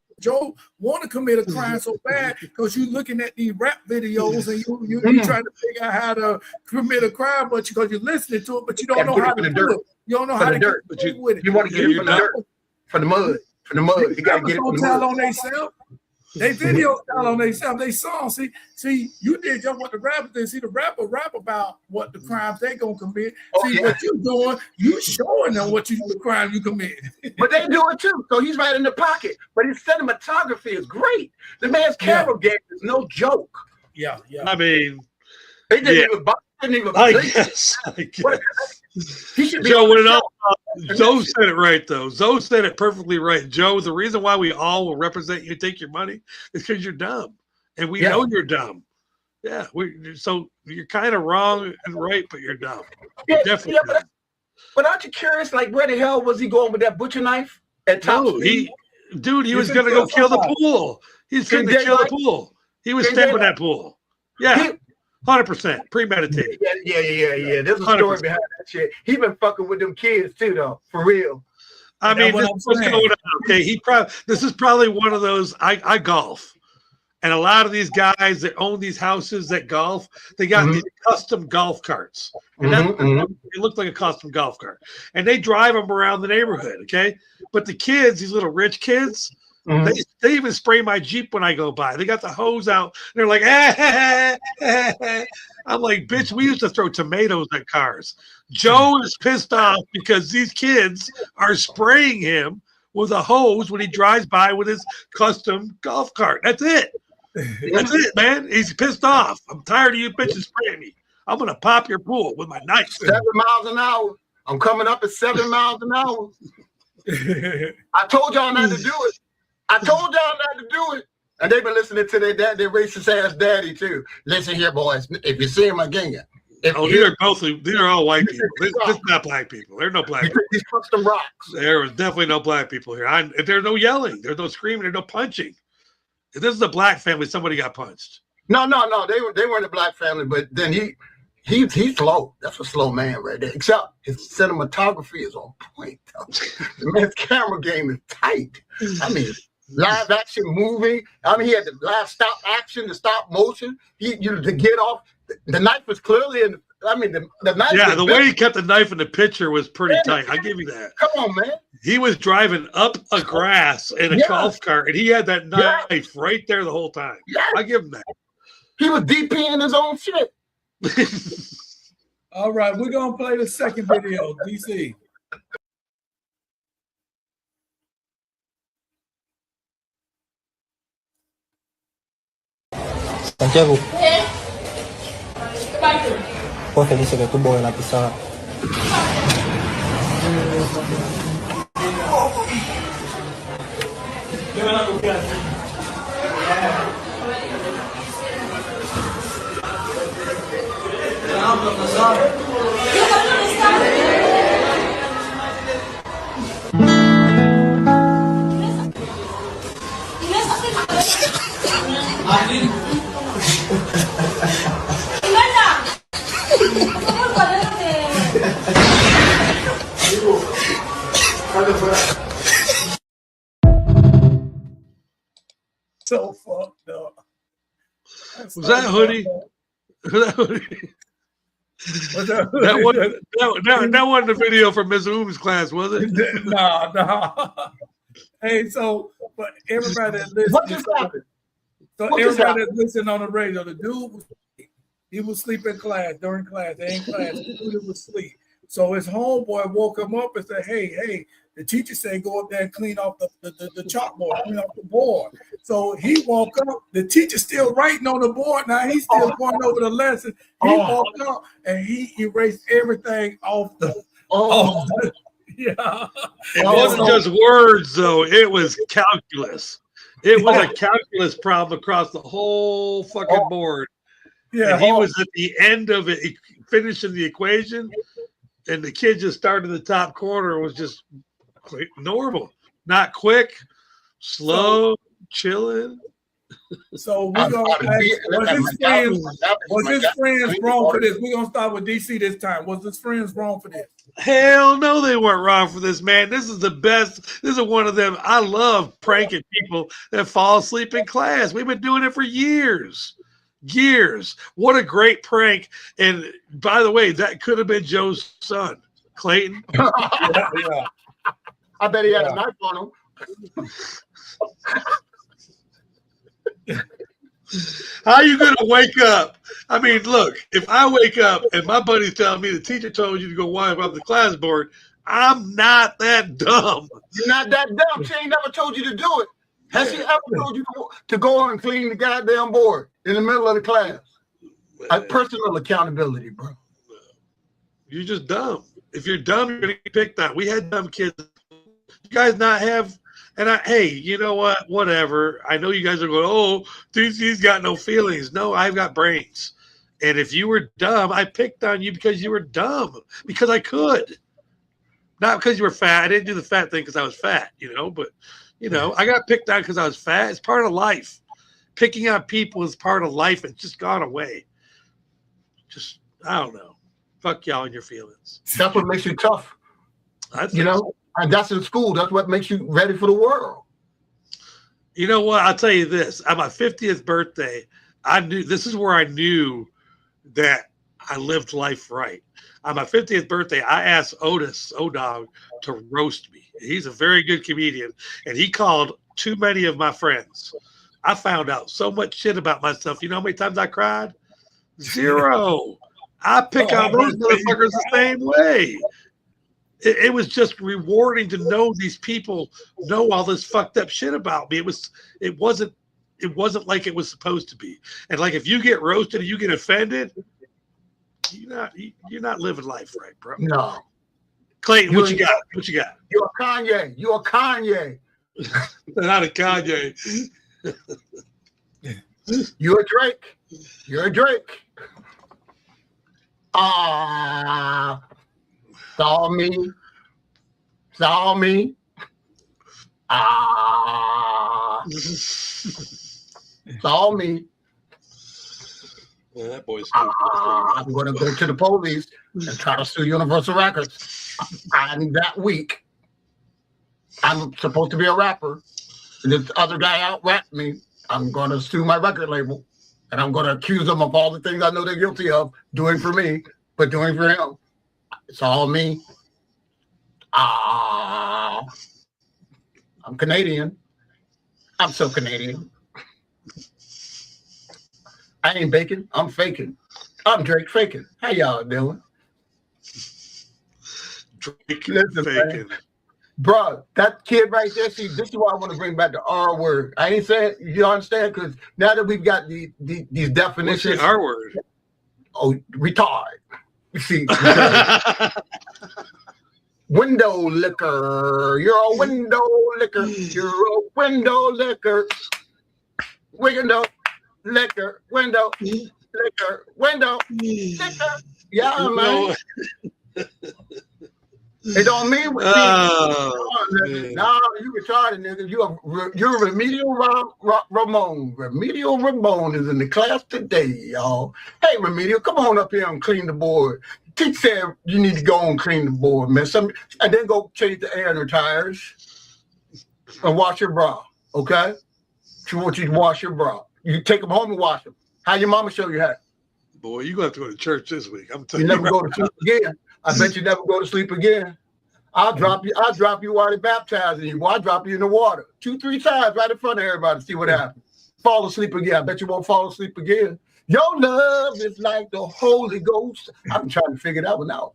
want to commit a crime so bad because you looking at these rap videos and you trying to figure out how to commit a crime, but because you're listening to it, but you don't know how to do it. You don't know how to dirt, get with it. You want to get it from the dirt, from the mud. You gotta get it from the mud. On themselves. They video style on themselves. They saw. See, you did just what the rapper did. See, the rapper rap about what the crimes they gonna commit. What you doing, you showing them the crime you committed. But they do it too. So he's right in the pocket. But his cinematography is great. The man's camera game is no joke. Yeah. I mean, they didn't even. I guess. He should be Joe, when it all, Zoe said it right, though. Zoe said it perfectly right. Joe, the reason why we all will represent you, take your money, is because you're dumb. And we know you're dumb. Yeah. So you're kind of wrong and right, but you're dumb. You're definitely dumb. But aren't you curious, like, where the hell was he going with that butcher knife at top speed? He was going to go kill the pool. He's going to kill the pool. He was stabbing that pool. Yeah. 100% premeditated. Yeah. There's a story behind that shit. He been fucking with them kids too, though, for real. I mean, this is what's going on. Okay, this is probably one of those. I golf, and a lot of these guys that own these houses that golf, they got these custom golf carts, and it looked like a custom golf cart, and they drive them around the neighborhood. Okay, but the kids, these little rich kids. They even spray my Jeep when I go by. They got the hose out. They're like, I'm like, bitch, we used to throw tomatoes at cars. Joe is pissed off because these kids are spraying him with a hose when he drives by with his custom golf cart. That's it. That's it, man. He's pissed off. I'm tired of you bitches spraying me. I'm going to pop your pool with my knife. 7 miles an hour. I'm coming up at 7 miles an hour. I told y'all not to do it. And they've been listening to their dad, their racist ass daddy too. Listen here, boys. If you see him again, these are all white people. This is not black people. There are no black people. These custom rocks. There was definitely no black people here. There's no yelling. There's no screaming. There's no punching. If this is a black family, somebody got punched. No. They weren't a black family, but then he's slow. That's a slow man right there. Except his cinematography is on point. The man's camera game is tight. I mean, live action movie. I mean, he had the live stop action, the stop motion. To get off. The knife was clearly in. I mean, the knife. Yeah, the way he kept the knife in the picture was pretty tight. I give you that. Come on, man. He was driving up a grass in a golf cart, and he had that knife right there the whole time. I give him that. He was DPing his own shit. All right, we're gonna play the second video, DC. Santiago, pues feliz que tuvo en la pisada. So fucked up. Was that hoodie? That wasn't the video from Ms. Oom's class, was it? No. Hey, so but everybody that listens, everybody that listens on the radio, the dude he was asleep in class during class. They ain't class. The dude was asleep. So his homeboy woke him up and said, Hey, the teacher said go up there and clean off the chalkboard, clean off the board. So he woke up, the teacher's still writing on the board. Now he's still going over the lesson. He woke up and he erased everything off the yeah. It wasn't just words though, it was calculus. It was a calculus problem across the whole fucking board. Yeah. And he was at the end of it, finishing the equation, and the kid just started in the top corner and was just normal, not quick, slow, chilling. So we're gonna was his friends wrong for this? We're gonna start with DC this time. Was his friends wrong for this? Hell no, they weren't wrong for this, man. This is the best. This is one of them. I love pranking people that fall asleep in class. We've been doing it for years. Years. What a great prank. And by the way, that could have been Joe's son, Clayton. Yeah. I bet he had a knife on him. How you gonna wake up? I mean, look, if I wake up and my buddy's telling me the teacher told you to go wipe up the class board, I'm not that dumb. You're not that dumb. She ain't never told you to do it. Has she ever told you to go on and clean the goddamn board in the middle of the class? Personal accountability, bro. You're just dumb. If you're dumb, you're gonna get picked on. We had dumb kids. You guys not have. And hey, you know what? Whatever. I know you guys are going, oh, DC's got no feelings. No, I've got brains. And if you were dumb, I picked on you because you were dumb. Because I could. Not because you were fat. I didn't do the fat thing because I was fat, But, I got picked on because I was fat. It's part of life. Picking on people is part of life. It's just gone away. Just, I don't know. Fuck y'all and your feelings. That's what makes you tough. And that's in school. That's what makes you ready for the world. You know what? I'll tell you this. On my 50th birthday, I knew this is where I knew that I lived life right. On my 50th birthday, I asked Otis O'Dog to roast me. He's a very good comedian, and he called too many of my friends. I found out so much shit about myself. You know how many times I cried? 0. I pick on those motherfuckers the same way. It was just rewarding to know these people know all this fucked up shit about me. It wasn't like it was supposed to be. And like if you get roasted and you get offended, you're not living life right, bro. No. Clayton, what you got? What you got? You're a Kanye. You're a Kanye. Not a Kanye. You're a Drake. You're a Drake. Saw me. Saw me. Saw me. Yeah, that boy's I'm going to go to the police and try to sue Universal Records. And that week, I'm supposed to be a rapper. And this other guy out-rapped me. I'm going to sue my record label. And I'm going to accuse them of all the things I know they're guilty of doing for me, but doing for him. It's all me. I'm Canadian. I'm so Canadian. I ain't baking. I'm faking. I'm Drake faking. How y'all doing? Drake Listen, faking. Man. Bro, that kid right there, see, this is why I want to bring back the R word. I ain't saying, you understand? Because now that we've got these definitions. What's the R word? Oh, retard. You see, window liquor. You're a window liquor. You're a window liquor. Window liquor. Window liquor. Window liquor. Yeah, man. It don't mean what no, you retarded, nigga. You're Remedial Ramon. Remedial Ramon is in the class today, y'all. Hey, Remedial, come on up here and clean the board. Teacher said you need to go and clean the board, man. And then go change the air in the tires and wash your bra, okay? She wants you to wash your bra. You take them home and wash them. How your mama show you how? Boy, you're going to have to go to church this week. I'm telling you. Never go to sleep again. I bet you never go to sleep again. I'll drop you while they're baptizing you. I'll drop you in the water 2-3 times right in front of everybody to see what happens. Fall asleep again. I bet you won't fall asleep again. Your love is like the Holy Ghost. I've been trying to figure that one out.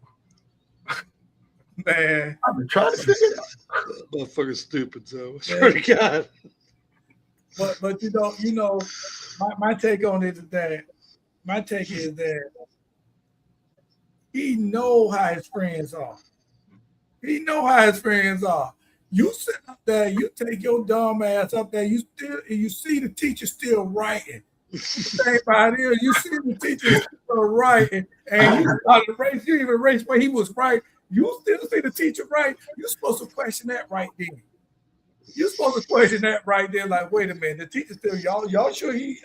Man. I've been trying to figure it out. That motherfucker's stupid, so I swear to God. But you know, my take on it is that he know how his friends are. He know how his friends are. You sit up there, you take your dumb ass up there, you see the teacher still writing. The thing about it is, you see the teacher still writing, and you even erase where he was right. You still see the teacher right. You're supposed to question that right then. You're supposed to question that right there. Like, wait a minute, the teacher still y'all sure he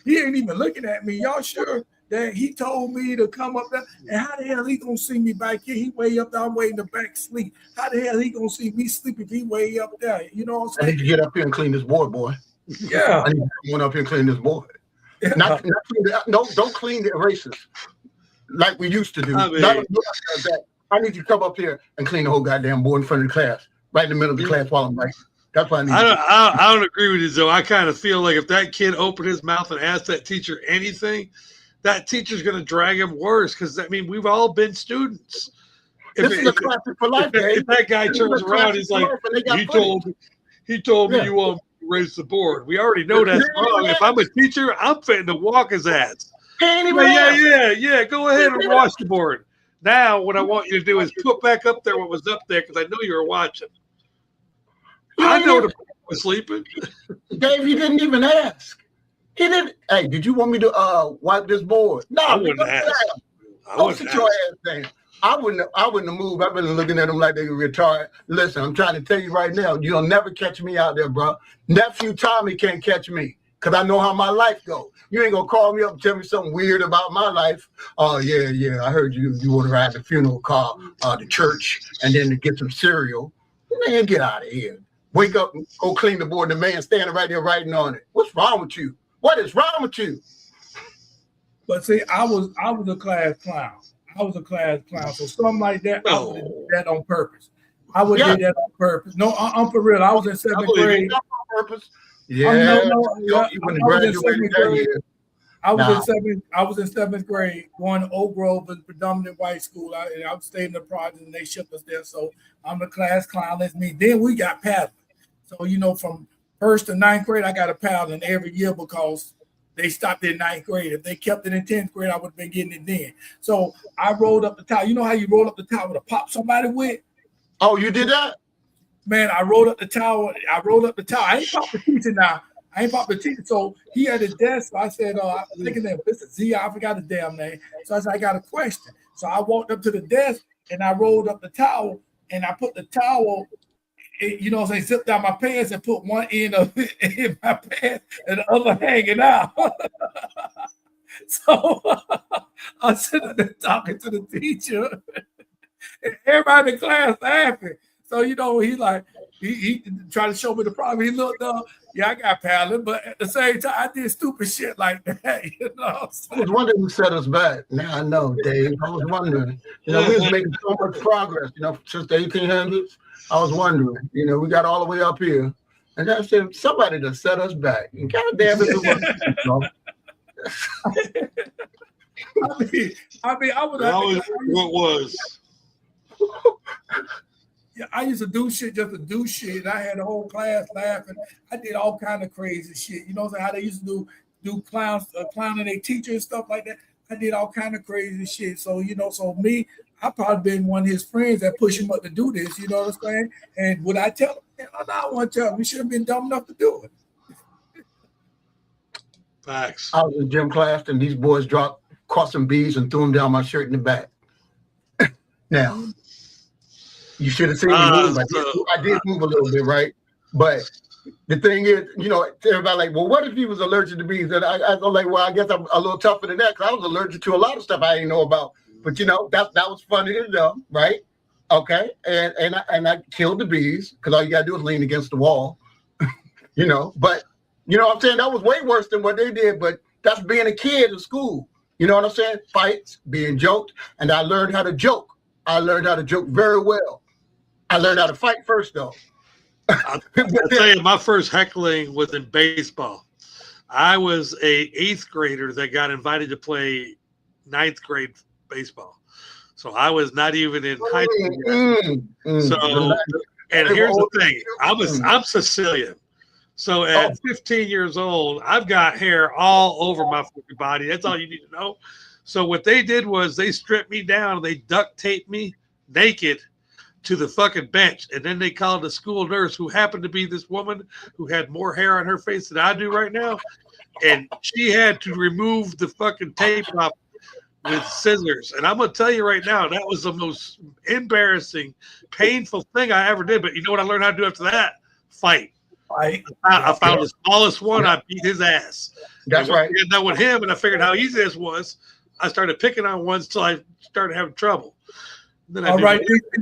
ain't even looking at me? Y'all sure that he told me to come up there? And how the hell he gonna see me back here? He way up there, I'm way in the back sleep. How the hell he gonna see me sleep if he way up there? You know what I'm I saying? need to get up here and clean this board, boy. Yeah. I need to come on up here and clean this board. Yeah. Not don't clean the erasers like we used to do. I mean- I need you to come up here and clean the whole goddamn board in front of the class, right in the middle of the class while I'm writing. That's what I need. I don't agree with you, though. I kind of feel like if that kid opened his mouth and asked that teacher anything, that teacher's going to drag him worse because, I mean, we've all been students. This is a classic for life, If that guy turns around, he's like, he told me you want to erase the board. We already know that's wrong. If I'm a teacher, I'm fitting to walk his ass. Yeah. Go ahead and wash the board. Now, what I want you to do is put back up there what was up there because I know you were watching. I know the boy was sleeping. Dave, he didn't even ask. He didn't. Hey, did you want me to wipe this board? No, I wouldn't ask. Don't sit your ass down. I wouldn't have moved. I've been looking at them like they were retarded. Listen, I'm trying to tell you right now, you'll never catch me out there, bro. Nephew Tommy can't catch me because I know how my life goes. You ain't gonna call me up and tell me something weird about my life. Oh yeah. I heard you want to ride the funeral car, the church, and then to get some cereal. Man, get out of here. Wake up and go clean the board. The man standing right there writing on it. What's wrong with you? What is wrong with you? But see, I was a class clown. So something like that, I would have did that on purpose. I would have did that on purpose. No, I'm for real. I was in seventh grade. On purpose. Yeah. You wouldn't graduate that year. I was in seventh grade, going to Oak Grove, a predominant white school. I stayed in the project and they shipped us there. So I'm the class clown. That's me. Then we got paddling. So, from first to ninth grade, I got a paddling every year because they stopped in ninth grade. If they kept it in 10th grade, I would have been getting it then. So I rolled up the towel. You know how you roll up the towel to pop somebody with? Oh, you did that? Man, I rolled up the towel. I ain't popped the teacher now. So he had his desk. So I said, I'm thinking that Mr. Z, I forgot his damn name. So I said, I got a question. So I walked up to the desk and I rolled up the towel and I put the towel, zipped down my pants and put one end of it in my pants and the other hanging out. So I was sitting there talking to the teacher and everybody in the class laughing. So, he like, he tried to show me the problem. He looked up, I got paddling, but at the same time, I did stupid shit like that, I was wondering who set us back. Now I know, Dave. I was wondering. We was making so much progress, since the 1800s. I was wondering, we got all the way up here. And I said, somebody to set us back. And God damn it was. I would have. What was? Yeah, I used to do shit just to do shit. I had the whole class laughing. I did all kind of crazy shit. How they used to do clowning their teacher and stuff like that. I did all kind of crazy shit. So, so me, I probably been one of his friends that pushed him up to do this, you know what I'm saying? And would I tell him? I don't want to tell him. We should have been dumb enough to do it. Facts. I was in gym class and these boys caught some bees and threw them down my shirt in the back. Now, you should have seen me move. I did move a little bit, right? But the thing is, everybody like, well, what if he was allergic to bees? And I was like, well, I guess I'm a little tougher than that because I was allergic to a lot of stuff I didn't know about. But that was funny to know, right? Okay, and I killed the bees because all you gotta do is lean against the wall, But what I'm saying, that was way worse than what they did. But that's being a kid in school. You know what I'm saying? Fights, being joked, and I learned how to joke. I learned how to joke very well. I learned how to fight first, though. I'll tell you, my first heckling was in baseball. I was a 8th grader that got invited to play 9th grade baseball. So I was not even in high school yet. So, and here's the thing. I'm Sicilian. So at 15 years old, I've got hair all over my fucking body. That's all you need to know. So what they did was they stripped me down and they duct taped me naked to the fucking bench. And then they called the school nurse, who happened to be this woman who had more hair on her face than I do right now. And she had to remove the fucking tape off with scissors. And I'm going to tell you right now, that was the most embarrassing, painful thing I ever did. But you know what I learned how to do after that? fight. I found the smallest one. I beat his ass. That's right. I done with him, and I figured how easy this was. I started picking on ones till I started having trouble. Then All right,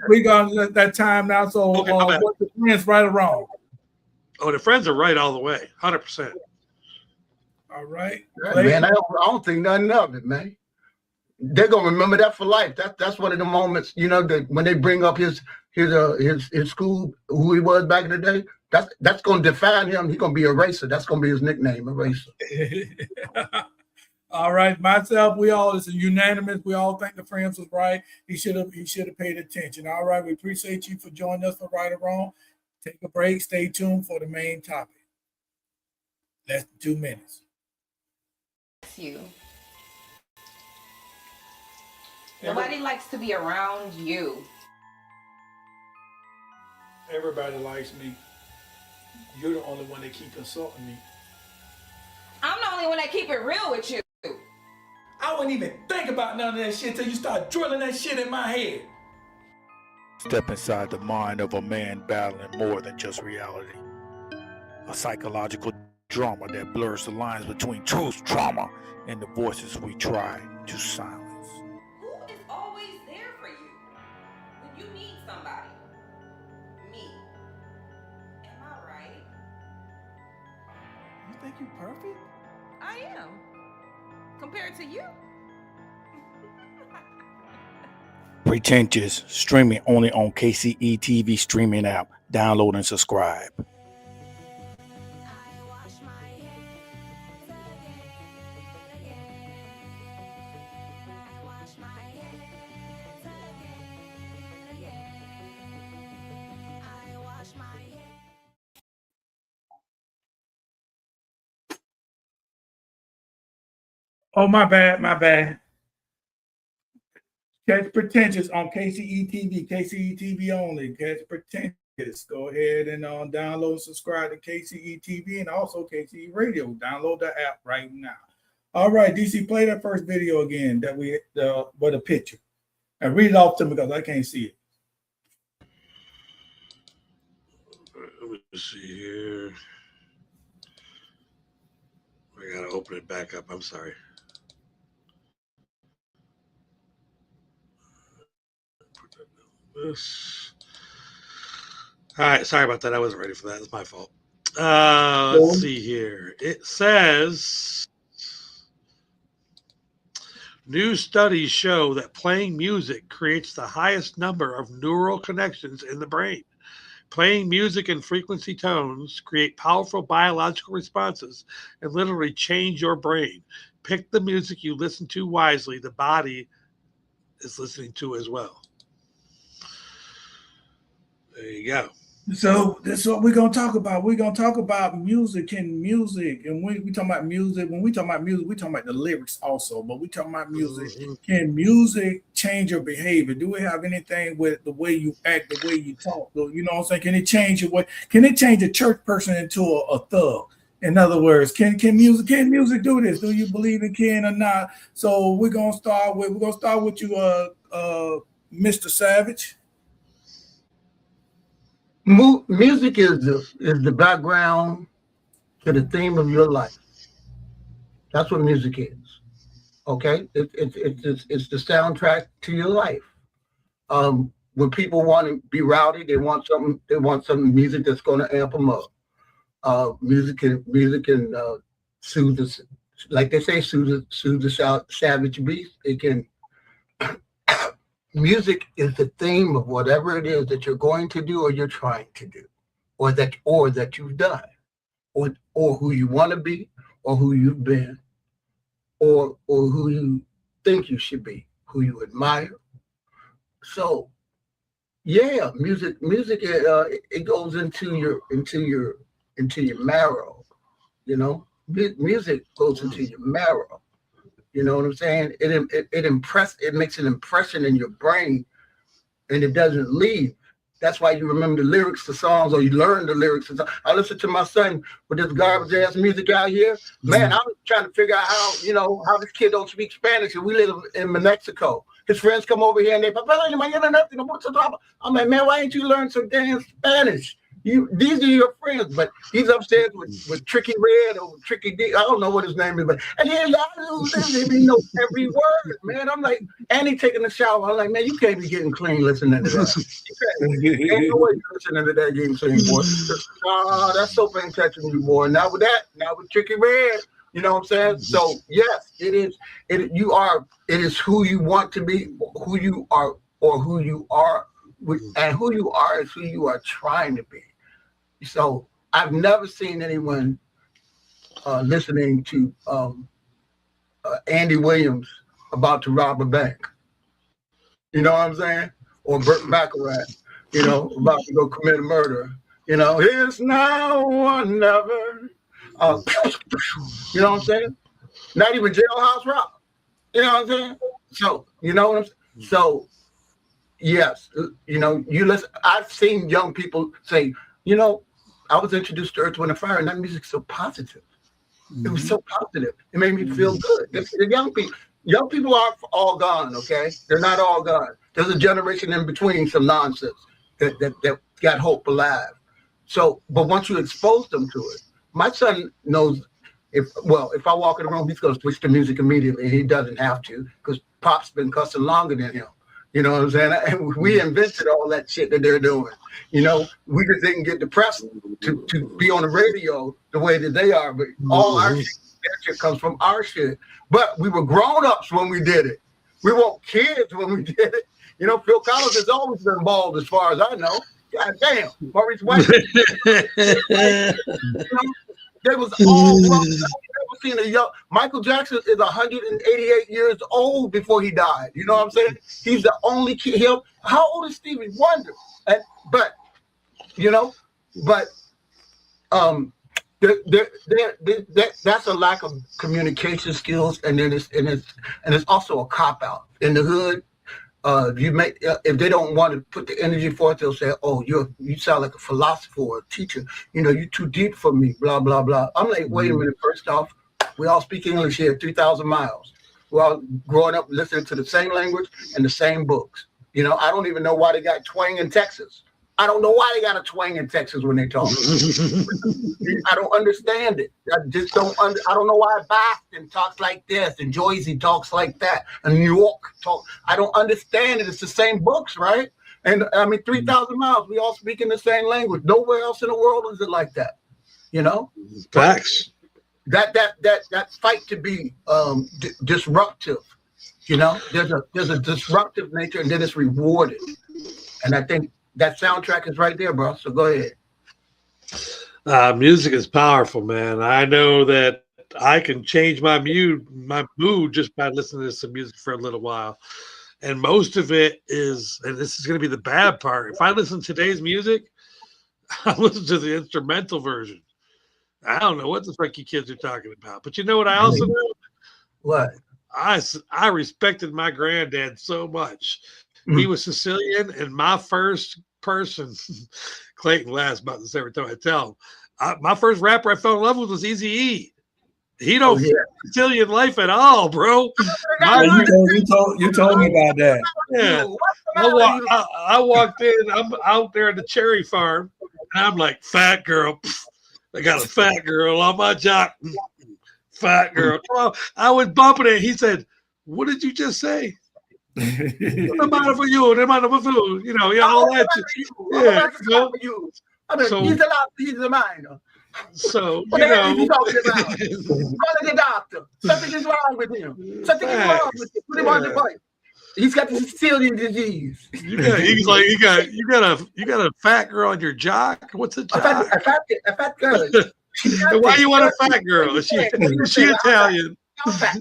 we got that time now. So, Okay, what's the friends right or wrong? Oh, the friends are right all the way, 100%. All right, Yeah, man, I don't think nothing of it, man. They're gonna remember that for life. That's one of the moments, you know, that when they bring up his school, who he was back in the day. That's gonna define him. He's gonna be Eraser. That's gonna be his nickname, Eraser. All right, myself, we all, it's unanimous. We all think the friends was right. He should have paid attention. All right, we appreciate you for joining us for Right or Wrong. Take a break. Stay tuned for the main topic. Less than 2 minutes. You. Nobody likes to be around you. Everybody likes me. You're the only one that keep insulting me. I'm the only one that keep it real with you. I wouldn't even think about none of that shit till you start drilling that shit in my head. Step inside the mind of a man battling more than just reality. A psychological drama that blurs the lines between truth, trauma, and the voices we try to silence. Who is always there for you when you need somebody? Me. Am I right? You think you perfect? I am. Compared to you? Pretentious, streaming only on KCE TV streaming app. Download and subscribe. Oh, my bad. Catch Pretentious on KCE TV only. Catch Pretentious. Go ahead and download and subscribe to KCE TV and also KCE Radio. Download the app right now. All right, DC, play that first video again that with a picture. And read it off to me because I can't see it. Let me see here. I gotta open it back up. I'm sorry. This. All right, sorry about that. I wasn't ready for that. It's my fault. Let's see here. It says new studies show that playing music creates the highest number of neural connections in the brain. Playing music in frequency tones create powerful biological responses and literally change your brain. Pick the music you listen to wisely. The body is listening to as well. There you go. So that's what we're gonna talk about. We're gonna talk about music. And when we talk about music, we talk about the lyrics also, but we talk about music. Mm-hmm. Can music change your behavior? Do we have anything with the way you act, the way you talk? You know what I'm saying? Can it change your way? Can it change a church person into a thug? In other words, can music do this? Do you believe it can or not? So we're gonna start with you, Mr. Savage. Music is the background to the theme of your life. That's what music is. Okay, it's the soundtrack to your life. When people want to be rowdy, they want some music that's going to amp them up. Music can soothe the, like they say, soothe the savage beast. It can. Music is the theme of whatever it is that you're going to do or you're trying to do, or that you've done, or who you want to be, or who you've been, or who you think you should be, who you admire. So, yeah, music it goes into your marrow, you know. Music goes into your marrow. You know what I'm saying? It makes an impression in your brain, and it doesn't leave. That's why you remember the lyrics to songs, or you learn the lyrics. I listen to my son with this garbage ass music out here. Man, I'm trying to figure out how this kid don't speak Spanish, and we live in Mexico. His friends come over here and they, I'm like, man, why ain't you learn some damn Spanish? these are your friends, but he's upstairs with Tricky Red or Tricky D. I don't know what his name is, but and he knows every word, man. I'm like, and he taking a shower. I'm like, man, you can't be getting clean listening to that. Ain't no way you're listening to that getting clean, boy. That's soap ain't touching you, boy. Not with Tricky Red. You know what I'm saying? So yes, it is. It is who you want to be, who you are, or who you are, and who you are is who you are trying to be. So I've never seen anyone listening to Andy Williams about to rob a bank. You know what I'm saying? Or Burt Bacharach, about to go commit a murder. It's now or never. You know what I'm saying? Not even Jailhouse Rock. You know what I'm saying? So, you know what I'm saying? So, yes, you listen. I've seen young people say, I was introduced to Earth, Wind, and Fire, and that music's so positive. It was so positive. It made me feel good. The young people aren't all gone, okay? They're not all gone. There's a generation in between some nonsense that got hope alive. So, but once you expose them to it, my son knows if I walk in the room, he's going to switch to music immediately. He doesn't have to because Pop's been cussing longer than him. You know what I'm saying? And we invented all that shit that they're doing. We just didn't get the press to be on the radio the way that they are. But all our shit comes from our shit. But we were grown-ups when we did it. We weren't kids when we did it. Phil Collins has always been bald as far as I know. God damn. Maurice White. They was all grown. I've never seen a young Michael Jackson is 188 years old before he died. You know what I'm saying? He's the only kid. How old is Stevie Wonder? That's a lack of communication skills, and then it's also a cop out in the hood. If they don't want to put the energy for it, they'll say, "Oh, you sound like a philosopher or a teacher. You're too deep for me." Blah blah blah. I'm like, wait a minute. First off, we all speak English here, 3,000 miles. We're all growing up listening to the same language and the same books. I don't even know why they got twang in Texas. I don't know why they got a twang in Texas when they talk. I don't understand it. I just don't. I don't know why Boston talks like this and Jersey talks like that and New York talk. I don't understand it. It's the same books, right? And 3,000 miles. We all speak in the same language. Nowhere else in the world is it like that. Facts. That fight to be disruptive. There's a disruptive nature, and then it's rewarded. And I think that soundtrack is right there, bro. So go ahead. Music is powerful, man. I know that I can change my mood just by listening to some music for a little while. And most of it is, and this is going to be the bad part. If I listen to today's music, I listen to the instrumental version. I don't know what the fuck you kids are talking about. But you know what I also know? What? I respected my granddad so much. He was Sicilian, and my first person, Clayton laughs about this every time I tell him. My first rapper I fell in love with was Eazy-E. He don't fit Sicilian life at all, bro. You told me about that. Yeah. I walked in. I'm out there at the cherry farm, and I'm like, fat girl. I got a fat girl on my jock. Fat girl. I was bumping it. He said, "What did you just say?" No matter for you, no matter for you, all that. Yeah, so he's a minor. So what he's talking about? Call the doctor. Something is wrong with him. Something is wrong with him. Put him on the bike. He's got the Sicilian disease. He's like, you got a fat girl on your jock. What's a jock? A fat girl. Why you want a fat girl? Is she Italian? How fat?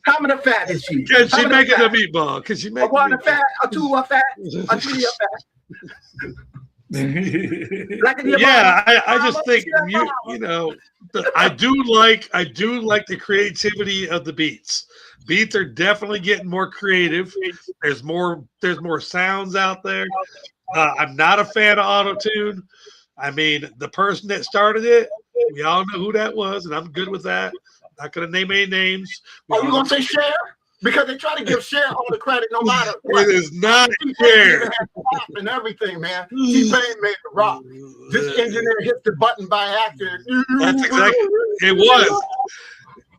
How many fat is she? Can she make it a meatball? Can she make it a fat? A two a fat? A three a fat? I just think I do like the creativity of the beats. Beats are definitely getting more creative. There's more sounds out there. I'm not a fan of auto-tune. The person that started it, we all know who that was, and I'm good with that. Not gonna name any names. You gonna say Cher? Because they try to give Cher all the credit no matter what. It is not Cher. Cher. And everything, man. T-Pain made the rock. This engineer hits the button by accident. That's exactly it was.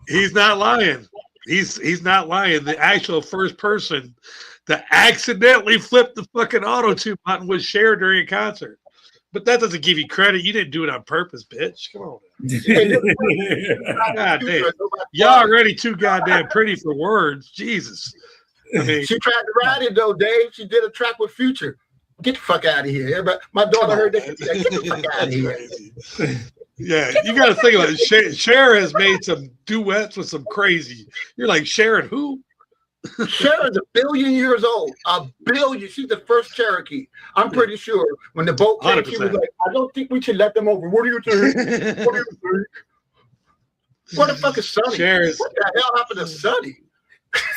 He's not lying. He's not lying. The actual first person to accidentally flip the fucking auto-tune button was Cher during a concert. But that doesn't give you credit. You didn't do it on purpose, bitch. Come on. God damn. Y'all already too goddamn pretty for words. Jesus. I mean, she tried to ride it though, Dave. She did a track with Future. Get the fuck out of here. Everybody, my daughter heard that. Get the fuck out of here. Yeah, you got to think about it. Cher has made some duets with some crazy. You're like, Cher and who? Cher is 1 billion years old. 1 billion. She's the first Cherokee. I'm pretty sure when the boat came, 100%. She was like, I don't think we should let them over. What do you think? What do you think? What the fuck is Sonny? Cher's, what the hell happened to Sonny?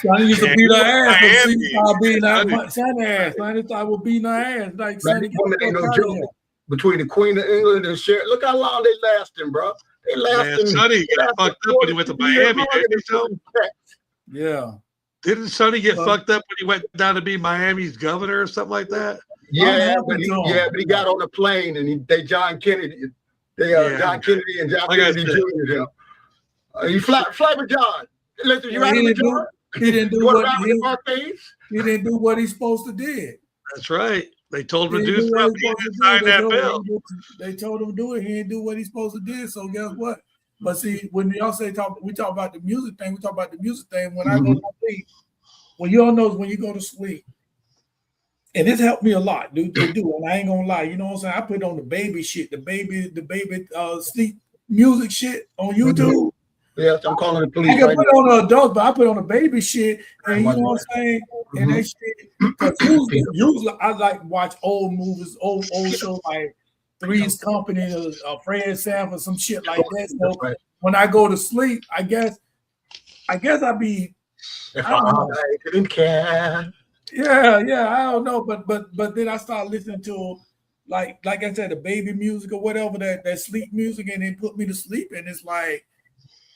Sonny used to beat her ass. Sonny thought beating her ass. Sonny thought was beating her ass. Like Sonny ain't no joke. Between the Queen of England and Cher, look how long they lasting, bro. They lasting. Sonny got fucked up when he went to Miami. Yeah. Didn't Sonny get fucked up when he went down to be Miami's governor or something like that? Yeah, but he got on a plane and John Kennedy and John Kennedy Jr. He fly with John. Listen, you riding with John? He didn't do he didn't do what he's supposed to do. That's right. They told him to do something. He didn't sign that bill. They told him to do it. He didn't do what he's supposed to do. So guess what? But see, when y'all say we talk about the music thing, we talk about the music thing. When I go to sleep, when you all know when you go to sleep, and it's helped me a lot, dude. They do, and I ain't gonna lie. You know what I'm saying? I put on the baby shit, the baby sleep music shit on YouTube. Yes, I'm calling the police. I can put on the adults, but I put on the baby shit, and you know what I'm saying? And that shit, because usually I like watch old movies, old shows like Three's Company, Fred Sanford, some shit like that. So when I go to sleep, I guess I be. I didn't care. Yeah, I don't know, but then I start listening to like I said, the baby music or whatever that sleep music, and it put me to sleep, and it's like.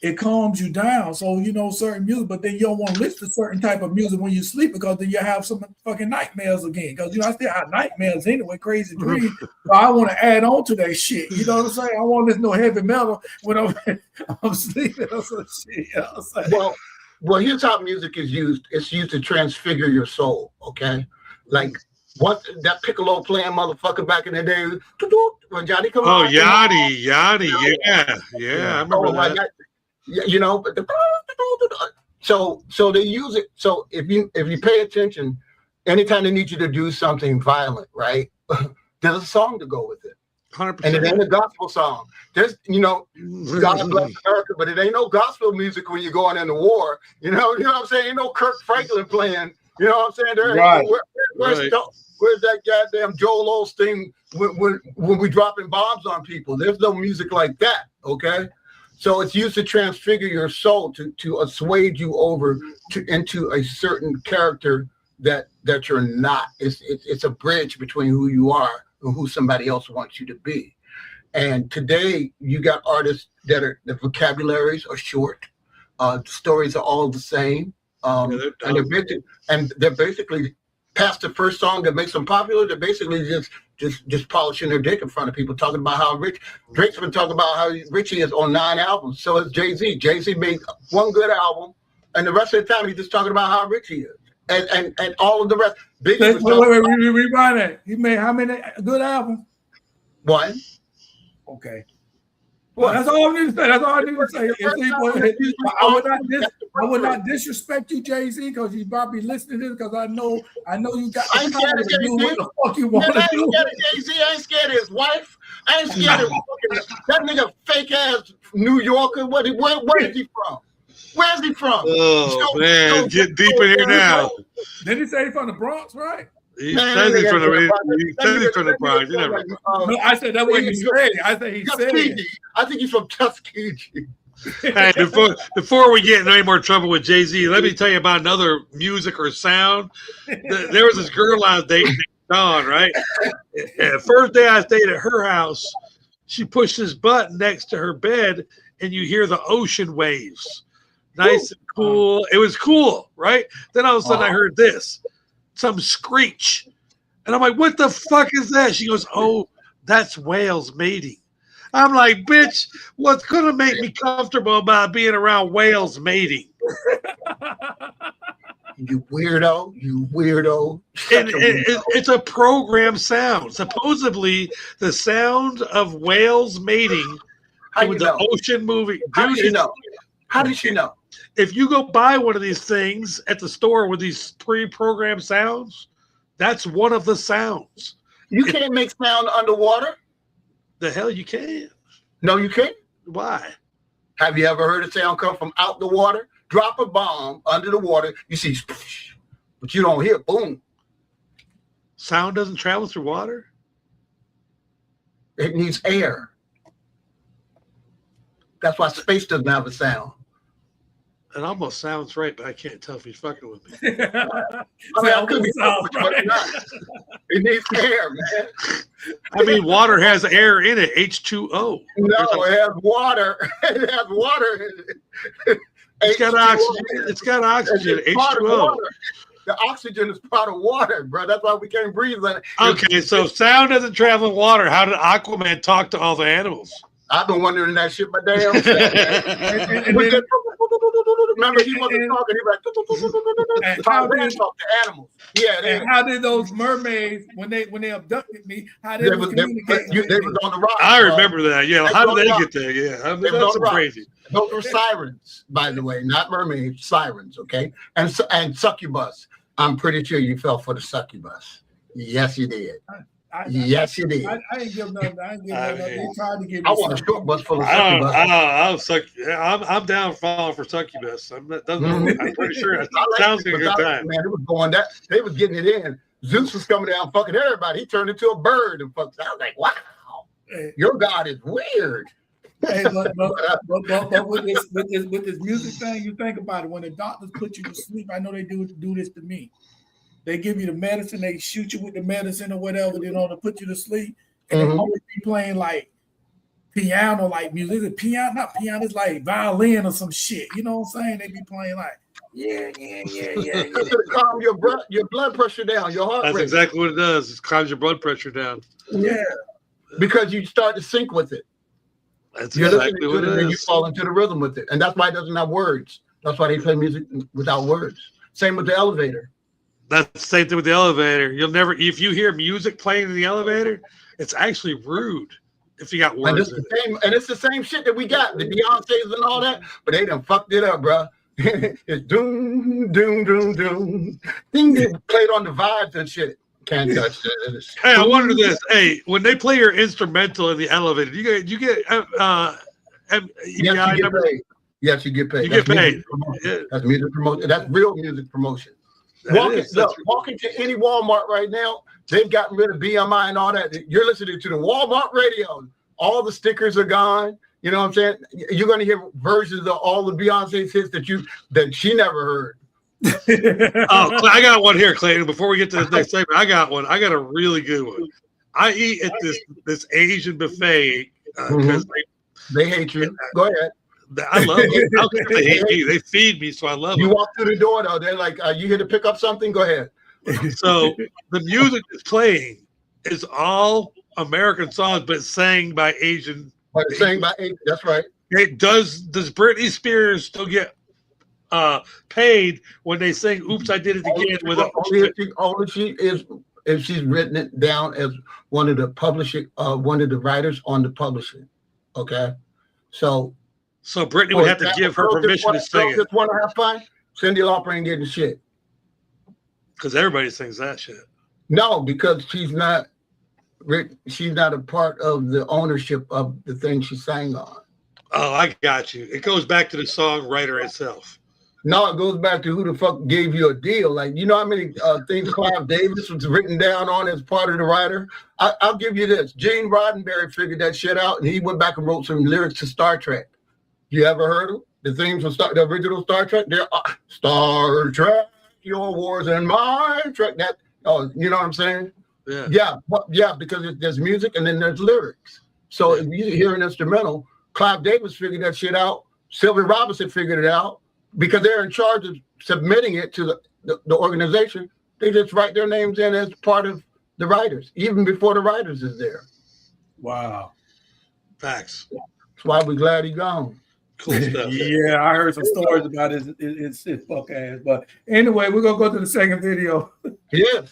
It calms you down. So, you know, certain music, but then you don't want to listen to certain type of music when you sleep because then you have some fucking nightmares again. Because, you know, I still have nightmares anyway, crazy dreams. So I want to add on to that shit. You know what I'm saying? I want to listen to heavy metal when I'm sleeping or some shit. You know what I'm saying? Well, here's how music is used. It's used to transfigure your soul, okay? Like, what that piccolo playing motherfucker back in the day when Johnny come on. Oh, Yanni, yeah, I remember that. You know, so they use it. So if you pay attention, anytime they need you to do something violent, right? There's a song to go with it. 100%. And it ain't a gospel song. There's, you know, God bless America, but it ain't no gospel music when you're going into war. You know what I'm saying? Ain't no Kirk Franklin playing. You know what I'm saying? There, right. Where's that goddamn Joel Osteen when we dropping bombs on people? There's no music like that. Okay. So it's used to transfigure your soul, to assuage you over into a certain character that you're not. It's a bridge between who you are and who somebody else wants you to be. And today you got artists that the vocabularies are short, stories are all the same, and they're basically past the first song that makes them popular. They're basically just polishing their dick in front of people, talking about how rich. Drake's been talking about how rich he is on 9 albums. So is Jay-Z. Jay-Z made one good album, and the rest of the time he's just talking about how rich he is. And all of the rest. Wait, rewind that. He made how many good albums? One. Okay. Well, that's all I need to say. That's all I need to say. I would not disrespect you, Jay-Z, because you probably listening to this because I know you got the power to do what the fuck you want to do. I ain't scared of Jay-Z. I ain't scared of his wife. I ain't scared of that nigga fake ass New Yorker. Where is he from? Where's he from? Oh, man, get deep in here now. Did he say he's from the Bronx, right? He says he's from the Bronx. You never know. I said that's what he said. I said he said it. I think he's from Tuskegee. Hey, before we get in any more trouble with Jay-Z, let me tell you about another music or sound. There was this girl I was dating, Dawn, right? And the first day I stayed at her house, she pushed this button next to her bed, and you hear the ocean waves. nice and cool. It was cool, right? Then all of a sudden I heard this, some screech. And I'm like, what the fuck is that? She goes, oh, that's whales mating. I'm like, bitch, what's going to make me comfortable about being around whales mating? You weirdo. You weirdo. It's a program sound. Supposedly, the sound of whales mating with the ocean movie. How did you know? How did she know? If you go buy one of these things at the store with these pre-programmed sounds, that's one of the sounds. You can't make sound underwater. The hell you can. No, you can't. Why? Have you ever heard a sound come from out the water? Drop a bomb under the water, you see, but you don't hear boom. Sound doesn't travel through water? It needs air. That's why space doesn't have a sound. It almost sounds right, but I can't tell if he's fucking with me. I mean, I could be fucking with you, but not. It needs air, man. I mean, water has air in it, H2O. No, it has water. It has water in it. It's got oxygen. It's got oxygen, H2O. The oxygen is part of water, bro. That's why we can't breathe on it. Okay, so sound doesn't travel in water. How did Aquaman talk to all the animals? I've been wondering that shit my damn self. Remember, he wasn't talking. He was like, how did talk to animals? Yeah. And how did those mermaids, when they abducted me, how did they communicate? They was on the rock. I remember that. Yeah, how did they get there? Yeah, that's crazy. Those were sirens, by the way, not mermaids. Sirens, okay, and succubus. I'm pretty sure you fell for the succubus. Yes, you did. Yes, you did. I ain't give nothing. They tried to give me I want a short bus full of succubus. I'm down falling for succubus. I'm pretty sure that sounds like a good time. Man, it was going that they was getting it in. Zeus was coming down fucking everybody. He turned into a bird and fucked. I was like, wow, your God is weird. Hey, but with this music thing, you think about it. When the doctors put you to sleep, I know they do this to me. They give you the medicine, they shoot you with the medicine or whatever, they don't put you to sleep, and they always be playing like piano, like music. Is it piano? Not piano, it's like violin or some shit. You know what I'm saying? They be playing like, yeah. To calm your blood pressure down, your heart rate. That's exactly what it does. It calms your blood pressure down. Yeah. Because you start to sync with it. That's You're exactly what it is. And you fall into the rhythm with it. And that's why it doesn't have words. That's why they play music without words. Same with the elevator. That's the same thing with the elevator. You'll never, if you hear music playing in the elevator, it's actually rude if you got words. And it's the same shit that we got, the Beyoncé's and all that, but they done fucked it up, bro. It's doom, doom, doom, doom. Thing they played on the vibes and shit. Can't touch this. Hey, I wonder this. Hey, when they play your instrumental in the elevator, you get yes, you get paid. Yes, you get paid. You get paid. That's music promotion. That's real music promotion. Walking to any Walmart right now, they've gotten rid of BMI and all that. You're listening to the Walmart radio. All the stickers are gone. You know what I'm saying? You're going to hear versions of all the Beyonce's hits that she never heard. Oh, I got one here, Clayton. Before we get to the next segment, I got one. I got a really good one. I eat at this Asian buffet because they hate you. Go ahead. I love it. How can they hate me? They feed me, so I love it. You walk through the door though. They're like, "You here to pick up something? Go ahead." So the music that's playing is all American songs, but it's sang by Asian. But it's sang by Asian. That's right. Does Britney Spears still get paid when they sing "Oops, I Did It Again"? Only if she's written it down as one of the writers on the publishing. Okay, so Britney would have to give her permission to sing it. Just want to have fun. Cyndi Lauper ain't getting shit because everybody sings that shit. No, because she's not a part of the ownership of the thing she sang on. Oh, I got you. It goes back to the songwriter itself. No, it goes back to who the fuck gave you a deal. Like, you know how many things Clive Davis was written down on as part of the writer? I'll give you this. Gene Roddenberry figured that shit out, and he went back and wrote some lyrics to Star Trek. You ever heard them? The themes from the original Star Trek? They're Star Trek, your wars and my Trek. You know what I'm saying? Yeah. Yeah, because there's music and then there's lyrics. So if you hear an instrumental, Clive Davis figured that shit out. Sylvia Robinson figured it out. because they're in charge of submitting it to the organization, they just write their names in as part of the writers, even before the writers is there. Wow. Facts. That's why we're glad he's gone. Cool stuff. Yeah, I heard some stories about his fuck ass. But anyway, we're gonna go to the second video. Yeah.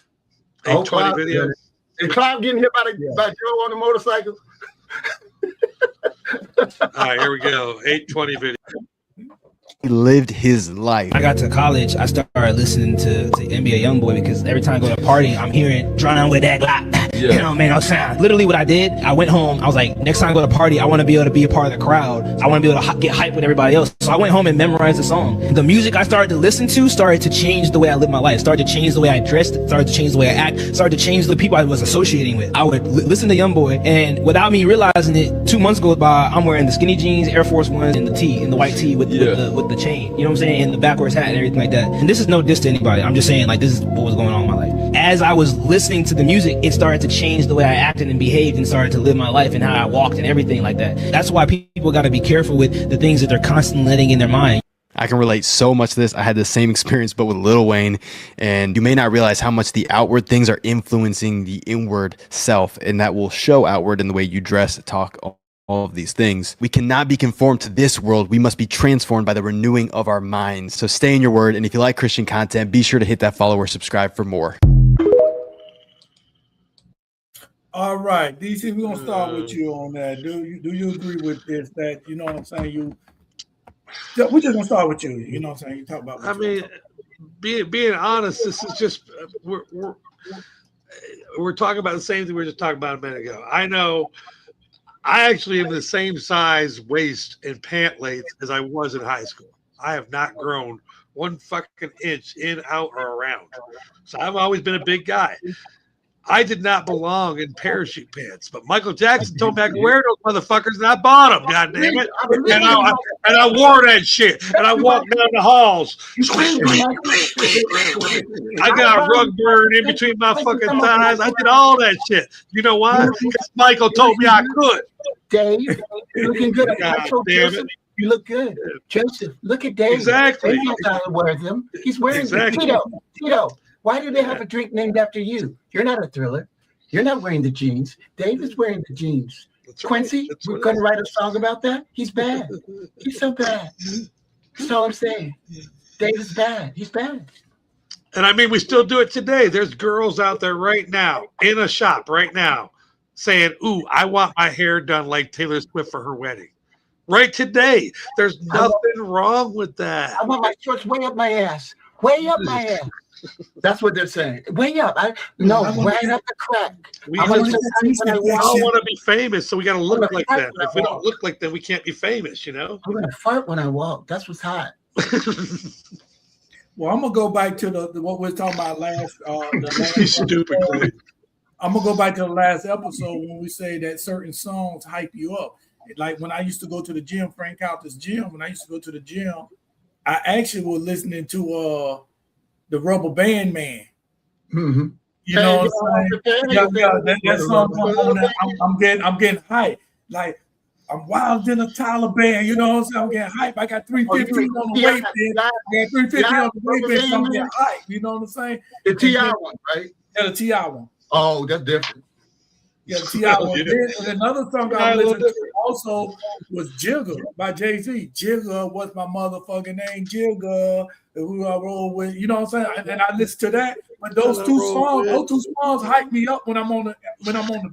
820 video. And Clive getting hit by Joe on the motorcycle. All right, here we go. 820 video. He lived his life. I got to college, I started listening to NBA Youngboy because every time I go to a party, I'm hearing "Drown with that Glock." Yeah. You know, man, no sound. Literally, what I did, I went home. I was like, next time I go to a party, I want to be able to be a part of the crowd. I want to be able to get hyped with everybody else. So I went home and memorized the song. The music I started to listen to started to change the way I lived my life. Started to change the way I dressed. Started to change the way I act. Started to change the people I was associating with. I would listen to Youngboy, and without me realizing it, 2 months go by, I'm wearing the skinny jeans, Air Force Ones, and the white tee with the chain. You know what I'm saying? And the backwards hat and everything like that. And this is no diss to anybody. I'm just saying, like, this is what was going on in my life. As I was listening to the music, it started to change the way I acted and behaved and started to live my life and how I walked and everything like that. That's why people got to be careful with the things that they're constantly letting in their mind. I can relate so much to this. I had the same experience, but with Lil Wayne. And you may not realize how much the outward things are influencing the inward self, and that will show outward in the way you dress, talk, all of these things. We cannot be conformed to this world. We must be transformed by the renewing of our minds. So stay in your word. And if you like Christian content, be sure to hit that follow or subscribe for more. All right, DC, we're gonna start with you on that. Do you agree with this? That, you know what I'm saying? We're just gonna start with you. You know what I'm saying? You talk about. I mean, being honest, this is just we're talking about the same thing we were just talking about a minute ago. I know. I actually am the same size waist and pant length as I was in high school. I have not grown 1 fucking inch in, out, or around. So I've always been a big guy. I did not belong in parachute pants, but Michael Jackson told me I could wear those motherfuckers, and I bought them. God damn it! And I wore that shit, and I walked down the halls. I got a rug burn in between my fucking thighs. I did all that shit. You know why? Because Michael told me I could. Dave, you're looking good. God damn it. You look good. Joseph, look at Dave. Exactly. Dave knows how to wear them. He's wearing Tito. Why do they have a drink named after you? You're not a Thriller. You're not wearing the jeans. Dave is wearing the jeans. That's Quincy, we're going to write a song about that. He's bad. He's so bad. That's all I'm saying. Dave is bad. He's bad. And I mean, we still do it today. There's girls out there right now in a shop right now saying, ooh, I want my hair done like Taylor Swift for her wedding. Right today. There's nothing wrong with that. I want my shorts way up my ass. Way up my ass. That's what they're saying. Way up. Right up the crack. We all want to be famous, so we got to look like them. If we don't look like them, we can't be famous, you know? I'm going to fart when I walk. That's what's hot. Well, I'm going to go back to what we were talking about last. Stupid. I'm going to go back to the last episode when we say that certain songs hype you up. Like when I used to go to the gym, Frank Calter's gym, when I used to go to the gym, I actually was listening to the Rubber Band Man. Mm-hmm. You know what I'm saying? That song come on, I'm getting hyped. Like I'm wild in a Taliban. You know what I'm saying? I'm getting hyped. I got 350 on the weight bench. I got 350 on the weight bench. I'm getting hyped. You know what I'm saying? The T.I. one, right? Yeah, the T.I. one. Oh, that's different. Yeah, T.I. one. And another song I listened to also was Jigger by Jay-Z. Jigger was my motherfucking name. Jigger. Who I roll with, you know what I'm saying? And I listen to that. But those two songs hype me up when I'm on the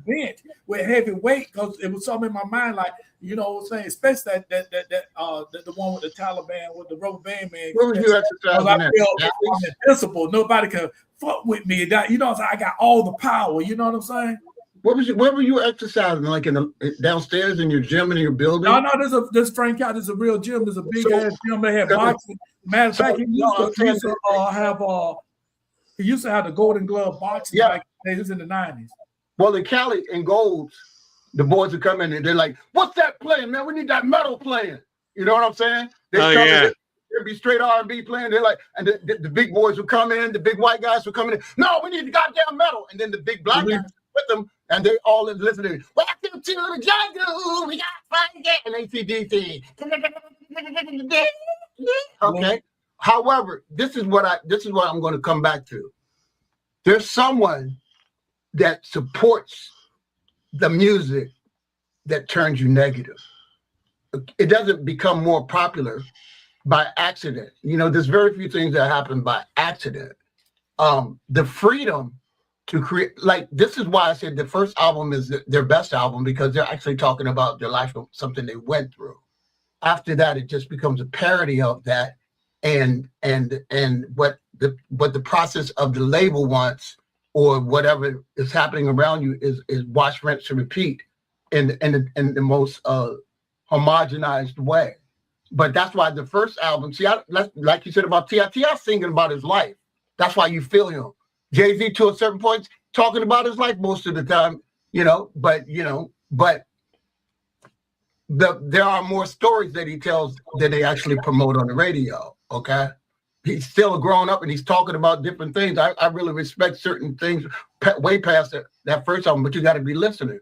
bench with heavy weight, because it was something in my mind, like, you know what I'm saying, especially the one with the Taliban with the Rubber Band Man. What was you exercising? I feel invincible. Nobody can fuck with me. That, you know what I'm saying? I got all the power. You know what I'm saying? Where were you exercising? Like downstairs in your gym in your building? No. There's Frank out. There's a real gym. There's a big ass gym. They have boxing. Matter of fact, he used to have the Golden Glove boxing. Yeah, it was in the 90s. Well, in Cali and Golds, the boys would come in and they're like, "What's that playing, man? We need that metal playing." You know what I'm saying? They'd be straight R&B playing. They're like, and the big boys would come in. The big white guys would come in. No, we need the goddamn metal. And then the big black guys with them, and they all listening. Welcome to the jungle. We got fun, and ACDC. Okay. However, this is what I'm going to come back to. There's someone that supports the music that turns you negative. It doesn't become more popular by accident. You know, there's very few things that happen by accident. The freedom to create, like, this is why I said the first album is their best album, because they're actually talking about their life, something they went through. After that, it just becomes a parody of that, and what the process of the label wants, or whatever is happening around you, is wash, rinse, and repeat in the most homogenized way. But that's why the first album, see, like you said about T.I. singing about his life. That's why you feel him. Jay-Z, to a certain point, talking about his life most of the time, but there are more stories that he tells than they actually promote on the radio, okay? He's still grown up and he's talking about different things. I really respect certain things way past that first album, but you got to be listening.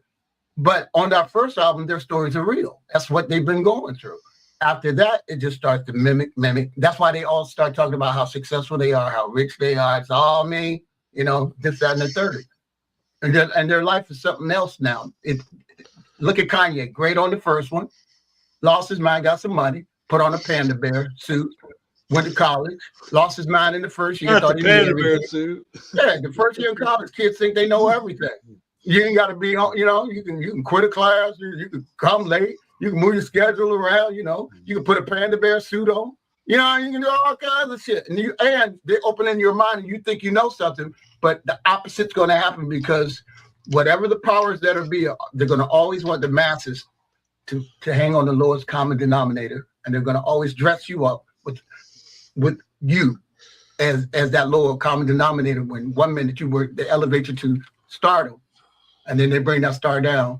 But on that first album, their stories are real. That's what they've been going through. After that, it just starts to mimic. That's why they all start talking about how successful they are, how rich they are. It's all me, this, that, and the third. And their life is something else now. Look at Kanye, great on the first one, lost his mind, got some money, put on a panda bear suit, went to college, lost his mind in the first year. Not the panda bear suit. Yeah, the first year in college, kids think they know everything. You ain't got to be, you can quit a class, you can come late, you can move your schedule around, you can put a panda bear suit on, you can do all kinds of shit. And they're opening your mind and you think you know something, but the opposite's going to happen, because whatever the powers that are be, they're going to always want the masses to hang on the lowest common denominator, and they're going to always dress you up with you as that lower common denominator. When 1 minute they elevate you to stardom, and then they bring that star down.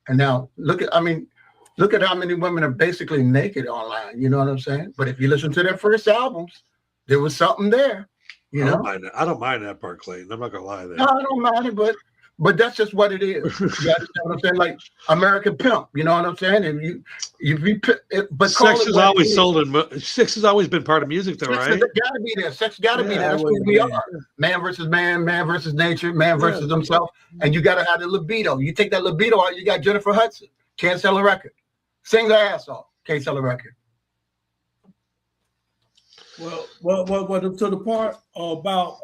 And now look at how many women are basically naked online. You know what I'm saying? But if you listen to their first albums, there was something there. I don't mind that part, Clayton. I'm not gonna lie there. No, I don't mind it, but that's just what it is. You understand what I'm saying? Like American Pimp, you know what I'm saying? And but sex has always sex has always been part of music, though, right? Sex gotta be there. Sex gotta be there. That's who we are. Man versus man, man versus nature, man versus himself. And you gotta have the libido. You take that libido out, you got Jennifer Hudson. Can't sell a record. Sing the ass off. Can't sell a record. Well, to the part about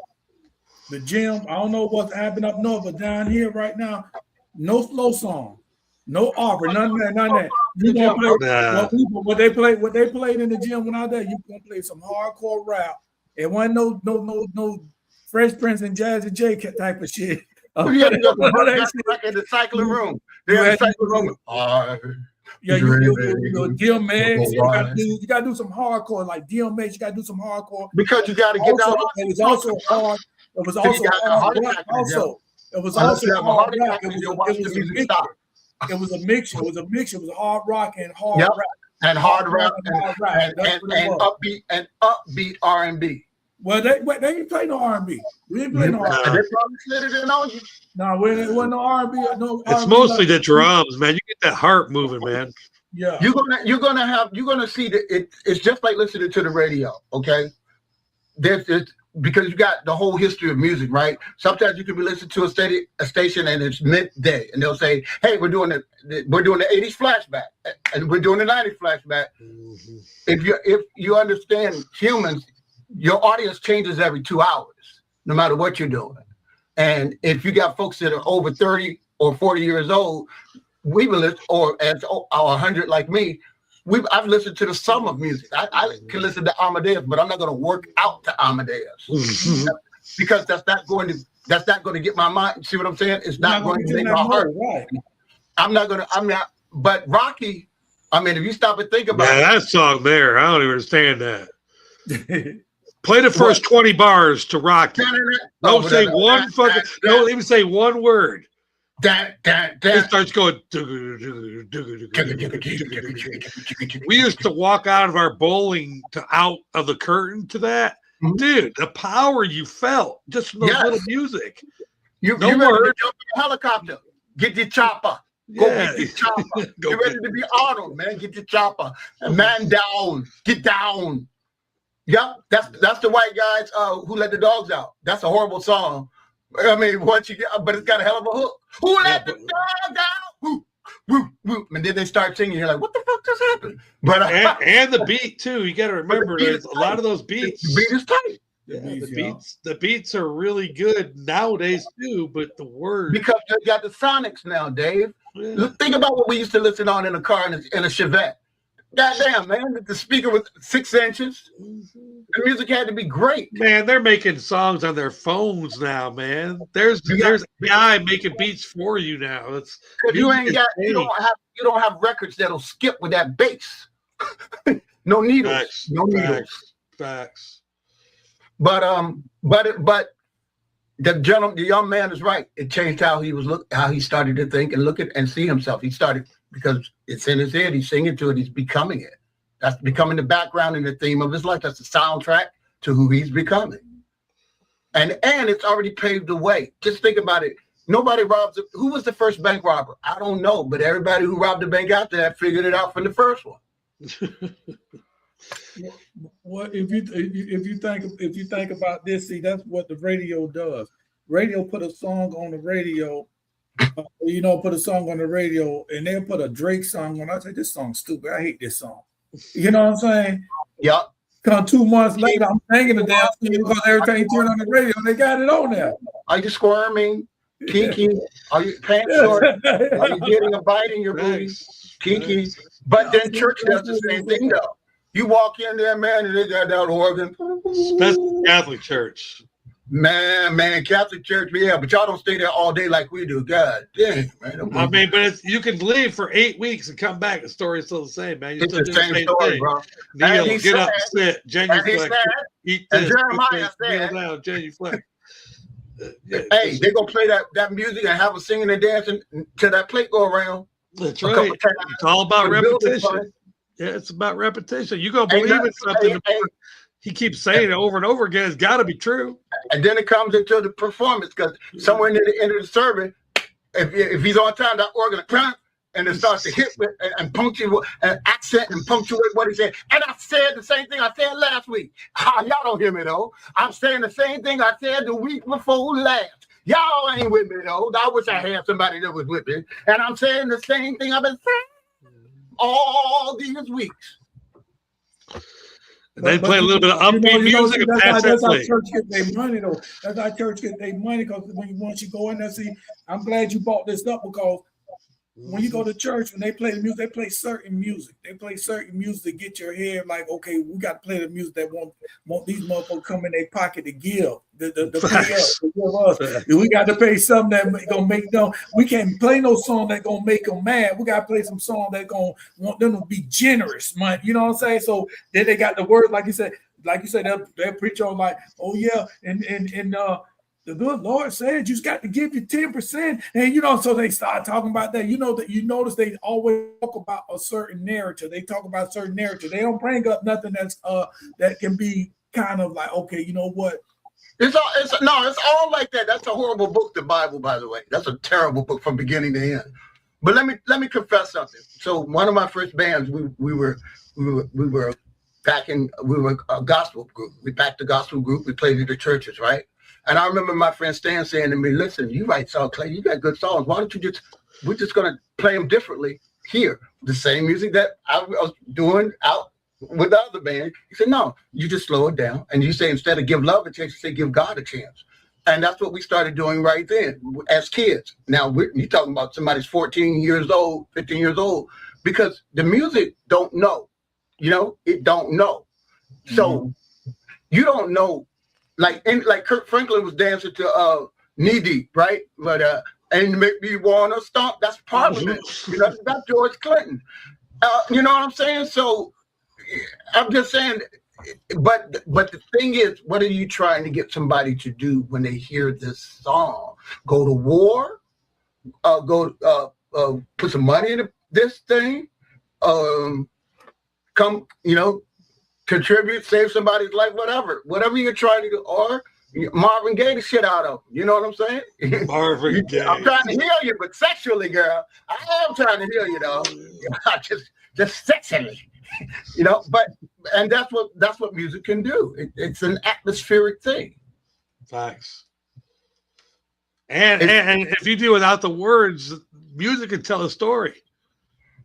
the gym, I don't know what's happening up north, but down here right now, no slow song, no opera, none of that. You gonna play what they played in the gym when I was there. You gonna play some hardcore rap. It wasn't no Fresh Prince and Jazzy J type of shit. You had to go in the cycling room. They're in the cycling room. Yeah, you DMX. You gotta do some hardcore, like DMX. You gotta do some hardcore because you gotta get down. It was also hard. It was also hard rap. Also, it was also hard rap. It was a mixture. It was a mixture. It was hard rock and hard rap. And hard rap and upbeat R&B. Well, they didn't play no R&B. We didn't play no R&B. They probably slid it in on you. No, it wasn't no R&B. No, it's mostly the drums, man. You get that heart moving, man. Yeah, you're gonna see that it's just like listening to the radio. Okay, there's because you got the whole history of music, right? Sometimes you can be listening to a station and it's midday, and they'll say, "Hey, we're doing the '80s flashback, and we're doing the '90s flashback." Mm-hmm. If you understand humans, your audience changes every 2 hours, no matter what you're doing. And if you got folks that are over 30 or 40 years old, or 100 like me, I've listened to the sum of music. I can listen to Amadeus, but I'm not going to work out to Amadeus because that's not going to get my mind. See what I'm saying? It's not going to make my heart. Right. But Rocky, if you stop and think about it. That song there, I don't even understand that. Play the first 20 bars to Rocky. Don't say one fucking. Don't even say one word. It starts going. We used to walk out of our bowling out of the curtain to that, dude. The power you felt just from those little music. You ready to jump in a helicopter? Get your chopper. Go get your chopper. You're ready to be Arnold, man. Get your chopper. Man down. Get down. Yep, that's the white guys who let the dogs out. That's a horrible song. I mean, once you get, but it's got a hell of a hook. Who let the dogs out? Woo, woo, woo. And then they start singing. You're like, what the fuck just happened? But and the beat too. You got to remember, there's a lot of those beats. The beat is tight. The beats are really good nowadays too. But the words, because they got the sonics now, Dave. Yeah. Think about what we used to listen on in a car in a Chevette. Goddamn, man, the speaker was 6 inches. The music had to be great. Man, they're making songs on their phones now, man. There's AI making beats for you now. It's you don't have records that'll skip with that bass. No needles. Facts. But the young man is right. It changed how he started to think and look at and see himself. He started because it's in his head. He's singing to it. He's becoming it. That's becoming the background and the theme of his life. That's the soundtrack to who he's becoming. And it's already paved the way. Just think about it. Nobody robs. Who was the first bank robber? I don't know, but everybody who robbed the bank after that figured it out from the first one. Well, if you think about this, see, that's what the radio does. Radio put a song on the radio. Put a song on the radio, and they'll put a Drake song on. I say, this song's stupid. I hate this song. You know what I'm saying? Yeah. Come 2 months later, I'm singing the damn thing because every time you turn on the radio, they got it on there. Are you squirming? Kiki? Are you pants short? Are you getting a bite in your booty? Kiki. But then church does the same thing, though. You walk in there, man, and they got that organ. Especially Catholic Church. Man, Catholic Church, yeah, but y'all don't stay there all day like we do. God damn, man. I mean, but you can leave for 8 weeks and come back. The story's still the same, man. It's the same story, thing. Bro. Kneel, get up, sit, genuflect, eat this, Jeremiah kneel down, genuflect. Hey, they're going to play that music and have us singing and dancing till that plate go around. That's right. It's all about repetition. Yeah, it's about repetition. You're going to believe in something. He keeps saying it over and over again. It's got to be true. And then it comes into the performance because somewhere near the end of the service, if he's on time, that organ and it starts to hit with and punctuate and accent and punctuate what he said. And I said the same thing I said last week. Y'all don't hear me though. I'm saying the same thing I said the week before last. Y'all ain't with me though. I wish I had somebody that was with me. And I'm saying the same thing I've been saying all these weeks. And they play a little bit of upbeat music and pass that way. That's how church get their money, though. That's how church get their money, because once you go in there, see, I'm glad you brought this up, because when you go to church, when they play the music, they play certain music. They play certain music to get your head like, okay, we got to play the music that won't these motherfuckers come in their pocket to give. The pay us, to give us. We got to pay something that gonna make them. We can't play no song that gonna make them mad. We got to play some song that gonna want them to be generous, man. You know what I'm saying? So then they got the word, like you said, they'll preach on like, oh yeah, and the good Lord said you just got to give you 10%, and so they start talking about that. You notice they always talk about a certain narrative. They talk about a certain narrative. They don't bring up nothing that's that can be kind of like, okay, you know what? It's all like that. That's a horrible book, the Bible, by the way. That's a terrible book from beginning to end. But let me confess something. So one of my first bands, we were a gospel group. We backed the gospel group. We played at the churches, right? And I remember my friend Stan saying to me, listen, you write songs, Clay, you got good songs. Why don't you we're just going to play them differently here. The same music that I was doing out with the other band. He said, no, you just slow it down. And you say, instead of give love a chance, you say, give God a chance. And that's what we started doing right then as kids. Now, you're talking about somebody's 14 years old, 15 years old, because the music don't know. It don't know. So you don't know. Like Kirk Franklin was dancing to Knee Deep, right? But and make me wanna stomp. That's Parliament. That's George Clinton. You know what I'm saying? So I'm just saying. But the thing is, what are you trying to get somebody to do when they hear this song? Go to war? Put some money in this thing? Come, contribute, save somebody's life, whatever you're trying to do, or Marvin Gaye the shit out of them. You know what I'm saying? Marvin Gaye. I'm trying to heal you, but sexually, girl. I am trying to heal you, though. Just sexually. You know, and that's what music can do. It's an atmospheric thing. Facts. And if you do without the words, music can tell a story.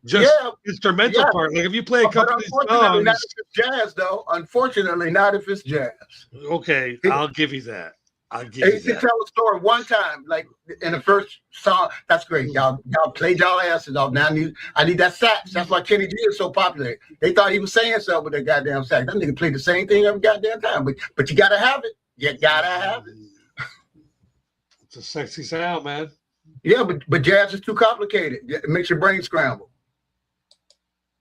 Just instrumental part. Like if you play a couple of these songs. Not if it's jazz, though. Unfortunately, not if it's jazz. Okay, I'll give you that. I'll give you that. You can tell a story one time, like in the first song. That's great. Y'all played y'all asses off. Now I need that sax. That's why Kenny G is so popular. They thought he was saying something with that goddamn sax. That nigga played the same thing every goddamn time. But you gotta have it. You gotta have it. It's a sexy sound, man. Yeah, but jazz is too complicated. It makes your brain scramble.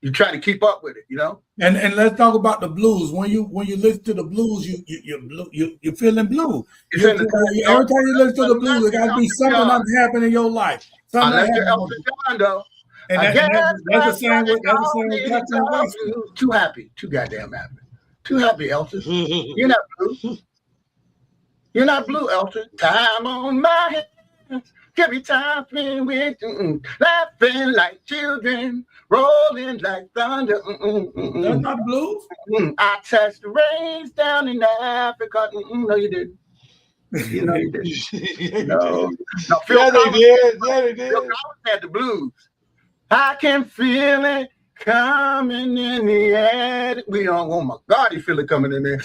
You try to keep up with it, you know. And let's talk about the blues. When you listen to the blues, you're feeling blue. Every time you listen to the blues, there got to be something that's happening in your life. Something Elton John, though. And that's the same with Too happy, too goddamn happy, too happy, Elton. You're not blue. You're not blue, Elton. Time on my hands. Every time spent with laughing like children, rolling like thunder. That's not blues. I touched the rains down in Africa. No, you didn't. You know you didn't. No, Phil Collins, they did. Phil Collins had the blues. I can feel it coming in the air. We don't. Oh my God, you feel it coming in there.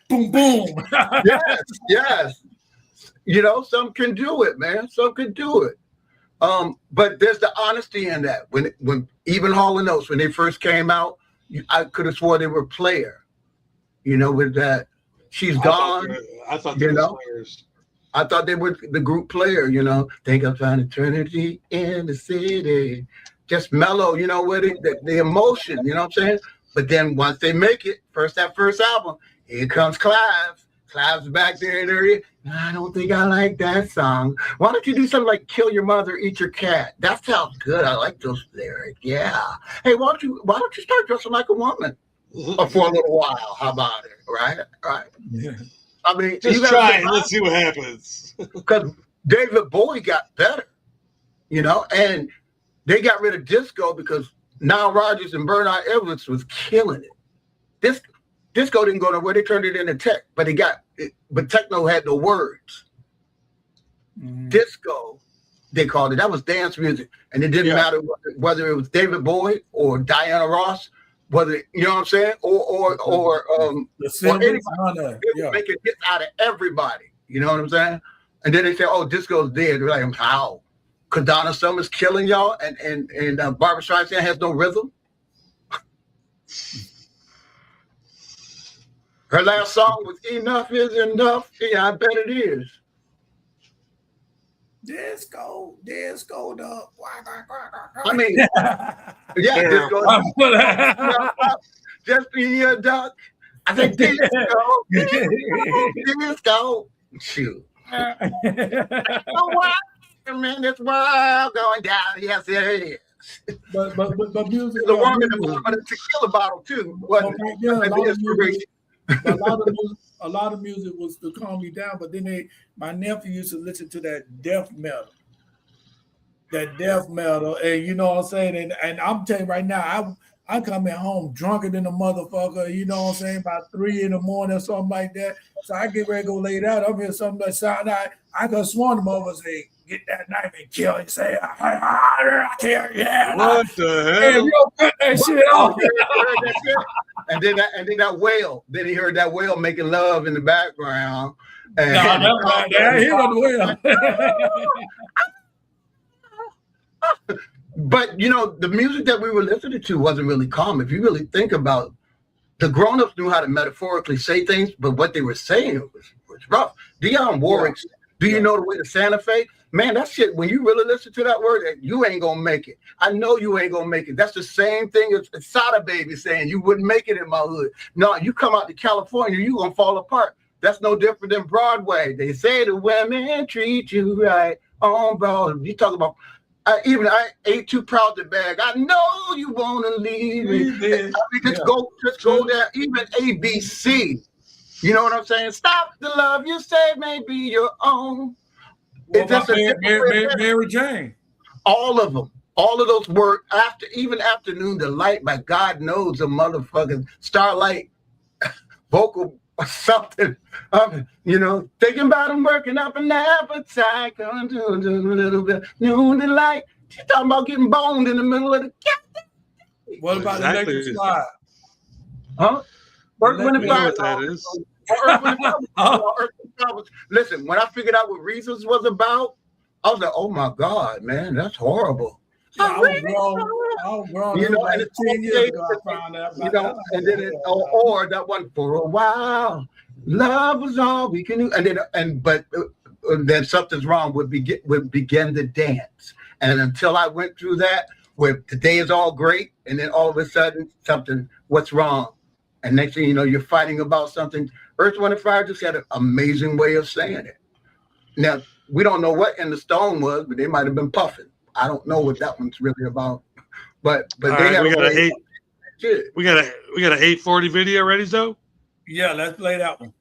Boom, boom. Yes. You know, some can do it, man. Some can do it. But there's the honesty in that. When even Hall & Oates, when they first came out, I could have swore they were Player. You know, with that, she's gone. I thought they were Players. I thought they were the group Player, you know. Think I'll find eternity in the city. Just mellow, you know, with it, the emotion, you know what I'm saying? But then once they make it, that first album, here comes Clive. Clive's back there in there. I don't think I like that song. Why don't you do something like Kill Your Mother, Eat Your Cat? That sounds good. I like those lyrics. Yeah. Hey, why don't you start dressing like a woman for a little while? How about it? Right? Yeah. I mean, just try it. Let's see what happens. Because David Bowie got better, you know, and they got rid of disco because Nile Rodgers and Bernard Edwards was killing it. Disco didn't go nowhere. They turned it into tech, but techno had no words. Disco, they called it. That was dance music, and it didn't matter whether it was David Bowie or Diana Ross. Whether you know what I'm saying, or anybody, making hits out of everybody. You know what I'm saying? And then they say, "Oh, disco's dead." They're like, "How? Because Donna Summer's killing y'all, and Barbra Streisand has no rhythm." Her last song was "Enough Is Enough." Yeah, I bet it is. Disco, dog. I mean, yeah, disco. Just be a duck. I think disco. Shoot. Man, this world going down. Yes, it is. But music. The woman in the tequila bottle too. A lot of music was to calm me down, but then my nephew used to listen to that death metal. And you know what I'm saying? And I'm telling you right now, I coming home drunker than a motherfucker, you know what I'm saying, about 3 in the morning or something like that. So I get ready to go lay down. I'm hear something that sound like I could have sworn them over say, get that knife and kill and say, I can't, yeah. What the hell? Hey, you don't cut that shit off. And then that whale. Then he heard that whale making love in the background. And he heard the whale. But you know, the music that we were listening to wasn't really calm. If you really think about, the grown-ups knew how to metaphorically say things, but what they were saying was rough. Dionne Warwick's "Do You Know the Way to Santa Fe?" Man, that shit, when you really listen to that word, you ain't gonna make it. I know you ain't gonna make it. That's the same thing as Sada Baby saying you wouldn't make it in my hood. No, you come out to California, you gonna fall apart. That's no different than Broadway. They say the women treat you right on Broadway. You talk about, I ain't too proud to beg. I know you wanna leave me. I mean, just go there. Even ABC. You know what I'm saying? Stop the love you say may be your own. Mary Jane. All of them. all of those were even Afternoon Delight by God knows a motherfucking Starlight vocal or something. You know, thinking about him working up an appetite, going to a little bit Noon Delight. She's talking about getting boned in the middle of the What about Electric Slide? Huh? Earth, Wind, and You know Fire. what that is. Earth, Wind, and Fire. Earth, Wind, and Fire. Listen, when I figured out what Reasons was about, I was like, oh my God, man, that's horrible. Yeah, I was grown. You It was know, like and it's 10 years ago I found out. you know, and then or that one for a while, love was all we can do, and then something's wrong would begin to dance, and until I went through that, where today is all great, and then all of a sudden what's wrong, and next thing you know, you're fighting about something. Earth, Wind, and Fire just had an amazing way of saying it. Now we don't know what In the Stone was, but they might have been puffing. I don't know what that one's really about, but All they right, have we got a way. we got an 840 video ready, though. Yeah, let's play that one.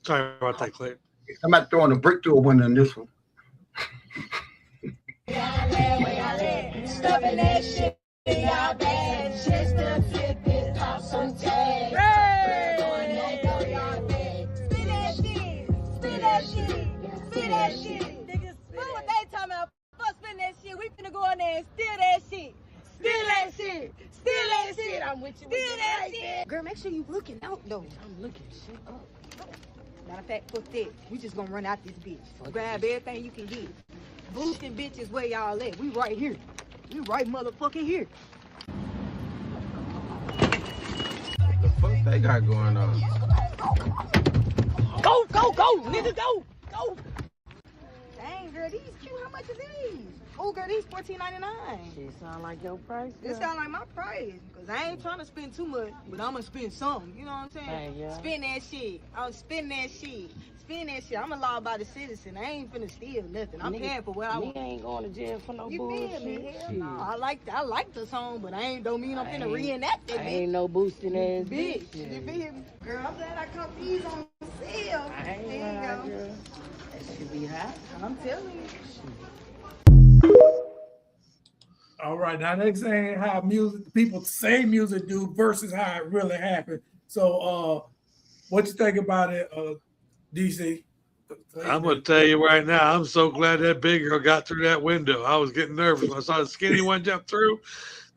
Sorry about that, Clay. I'm not throwing a brick through a window in this one. Stuffing that shit in y'all bags just to flip it off some tags. Spin that shit, spin that shit, spin that shit. Niggas, fuck what they talking about. Fuck spin that shit. We finna go in there and steal that shit. Steal that shit. Steal that shit. I'm with you. Steal that shit. Girl, make sure you looking out though. I'm looking shit up. Matter of fact, fuck that. We just gonna run out this bitch. Grab everything you can get. Boosting bitches where y'all at. We right here. We right motherfucking here. What the fuck they got going on? Go, go, go, nigga, go, go. Dang, girl, these cute. How much is these? Oh, girl, these $14.99. It sound like your price. This sound like my price. Cause I ain't trying to spend too much, but I'm gonna spend something. You know what I'm saying? Hey, yeah. Spend that shit. I'll spend that shit. Spend that shit. I'm a law-abiding citizen. I ain't finna steal nothing. I'm paying for what I want. Nigga ain't going to jail for no You bullshit. feel me? Hell no. I like the song, but don't mean I'm finna reenact that I bitch. ain't no boosting ass Bitch, bitch. you feel me? Girl, I'm glad I caught these on sale. I ain't There you lying, go. girl. That should be hot. I'm telling you. All right, now they saying how music people say music do versus how it really happened. So what you think about it, DC? I'm gonna tell you right now, I'm so glad that big girl got through that window. I was getting nervous when I saw the skinny one jump through.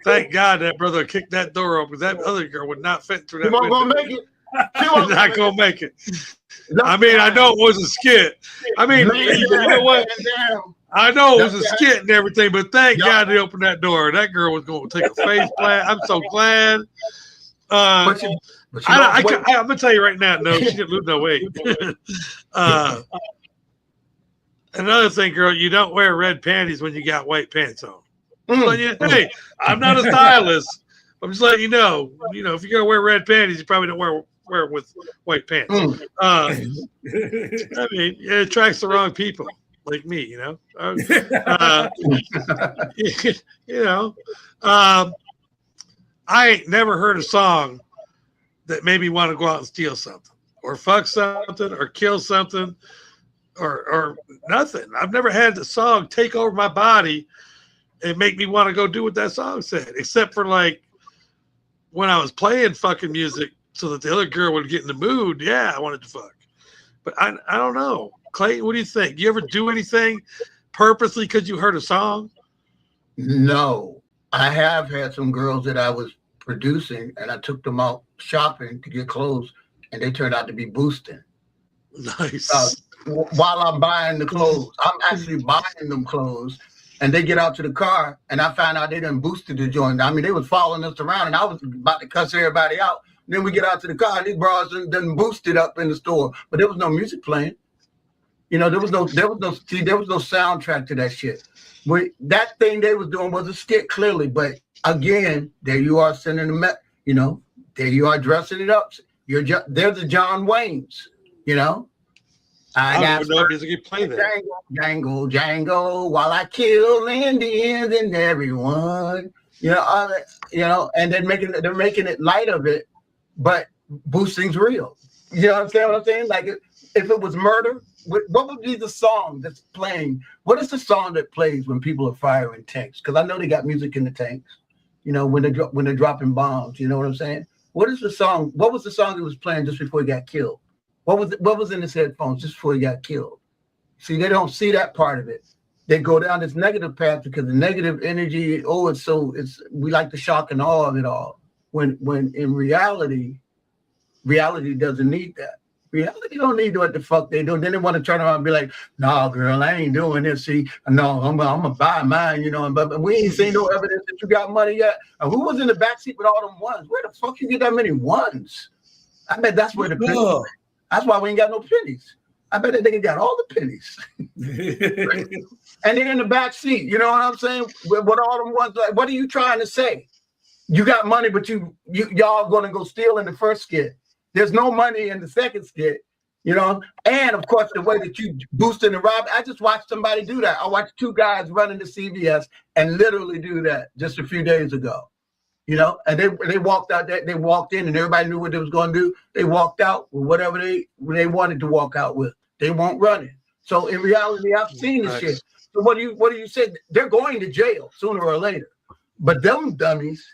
Thank God that brother kicked that door open. That other girl would not fit through that You window. won't gonna make it. She's not gonna make it. I mean, I know it was a skit. I mean, you know what? I know it was a skit and everything, but thank God they opened that door. That girl was going to take a face plant. I'm so glad. I'm gonna tell you right now, no, she didn't lose no weight. Another thing, girl, you don't wear red panties when you got white pants on. Hey, I'm not a stylist. I'm just letting you know. You know, if you're gonna wear red panties, you probably don't wear it with white pants. I mean, it attracts the wrong people, like me. You know. I ain't never heard a song that made me want to go out and steal something, or fuck something, or kill something, or nothing. I've never had the song take over my body and make me want to go do what that song said, except for like when I was playing fucking music so that the other girl would get in the mood. Yeah, I wanted to fuck. But I don't know. Clayton, what do you think? Do you ever do anything purposely because you heard a song? No. I have had some girls that I was producing and I took them out shopping to get clothes and they turned out to be boosting. Nice. While I'm buying the clothes, I'm actually buying them clothes and they get out to the car and I found out they done boosted the joint. I mean, they was following us around and I was about to cuss everybody out. Then we get out to the car and these bras done boosted up in the store, but there was no music playing. You know, there was no soundtrack to that shit. That thing they was doing was a skit clearly, but again, there you are sending them, you know, there you are dressing it up. They're the John Waynes, you know. I don't even know if music you play that. Jangle, Jangle, while I kill Indians and everyone, you know, and they're making it light of it, but boosting's real. You know what I'm saying? Like if it was murder, what would be the song that's playing? What is the song that plays when people are firing tanks? Because I know they got music in the tanks. You know, when they're dropping bombs. You know what I'm saying? What is the song? What was the song that was playing just before he got killed? What was in his headphones just before he got killed? See, they don't see that part of it. They go down this negative path because the negative energy. Oh, we like the shock and awe of it all. When in reality doesn't need that. Reality don't need what the fuck they do. Then they want to turn around and be like, "No, girl, I ain't doing this. See, no, I'm gonna buy mine, you know." But we ain't seen no evidence that you got money yet. And who was in the backseat with all them ones? Where the fuck you get that many ones? I bet that's where the pennies. That's why we ain't got no pennies. I bet that nigga got all the pennies. And they're in the back seat. You know what I'm saying? With all them ones, like, what are you trying to say? You got money, but y'all gonna go steal in the first skit. There's no money in the second skit, you know. And of course, the way that you boosting the rob. I just watched somebody do that. I watched two guys running to CVS and literally do that just a few days ago. You know, and they walked out. They walked in, and everybody knew what they was going to do. They walked out with whatever they wanted to walk out with. They weren't running. So in reality, I've seen this shit. So what do you say? They're going to jail sooner or later. But them dummies,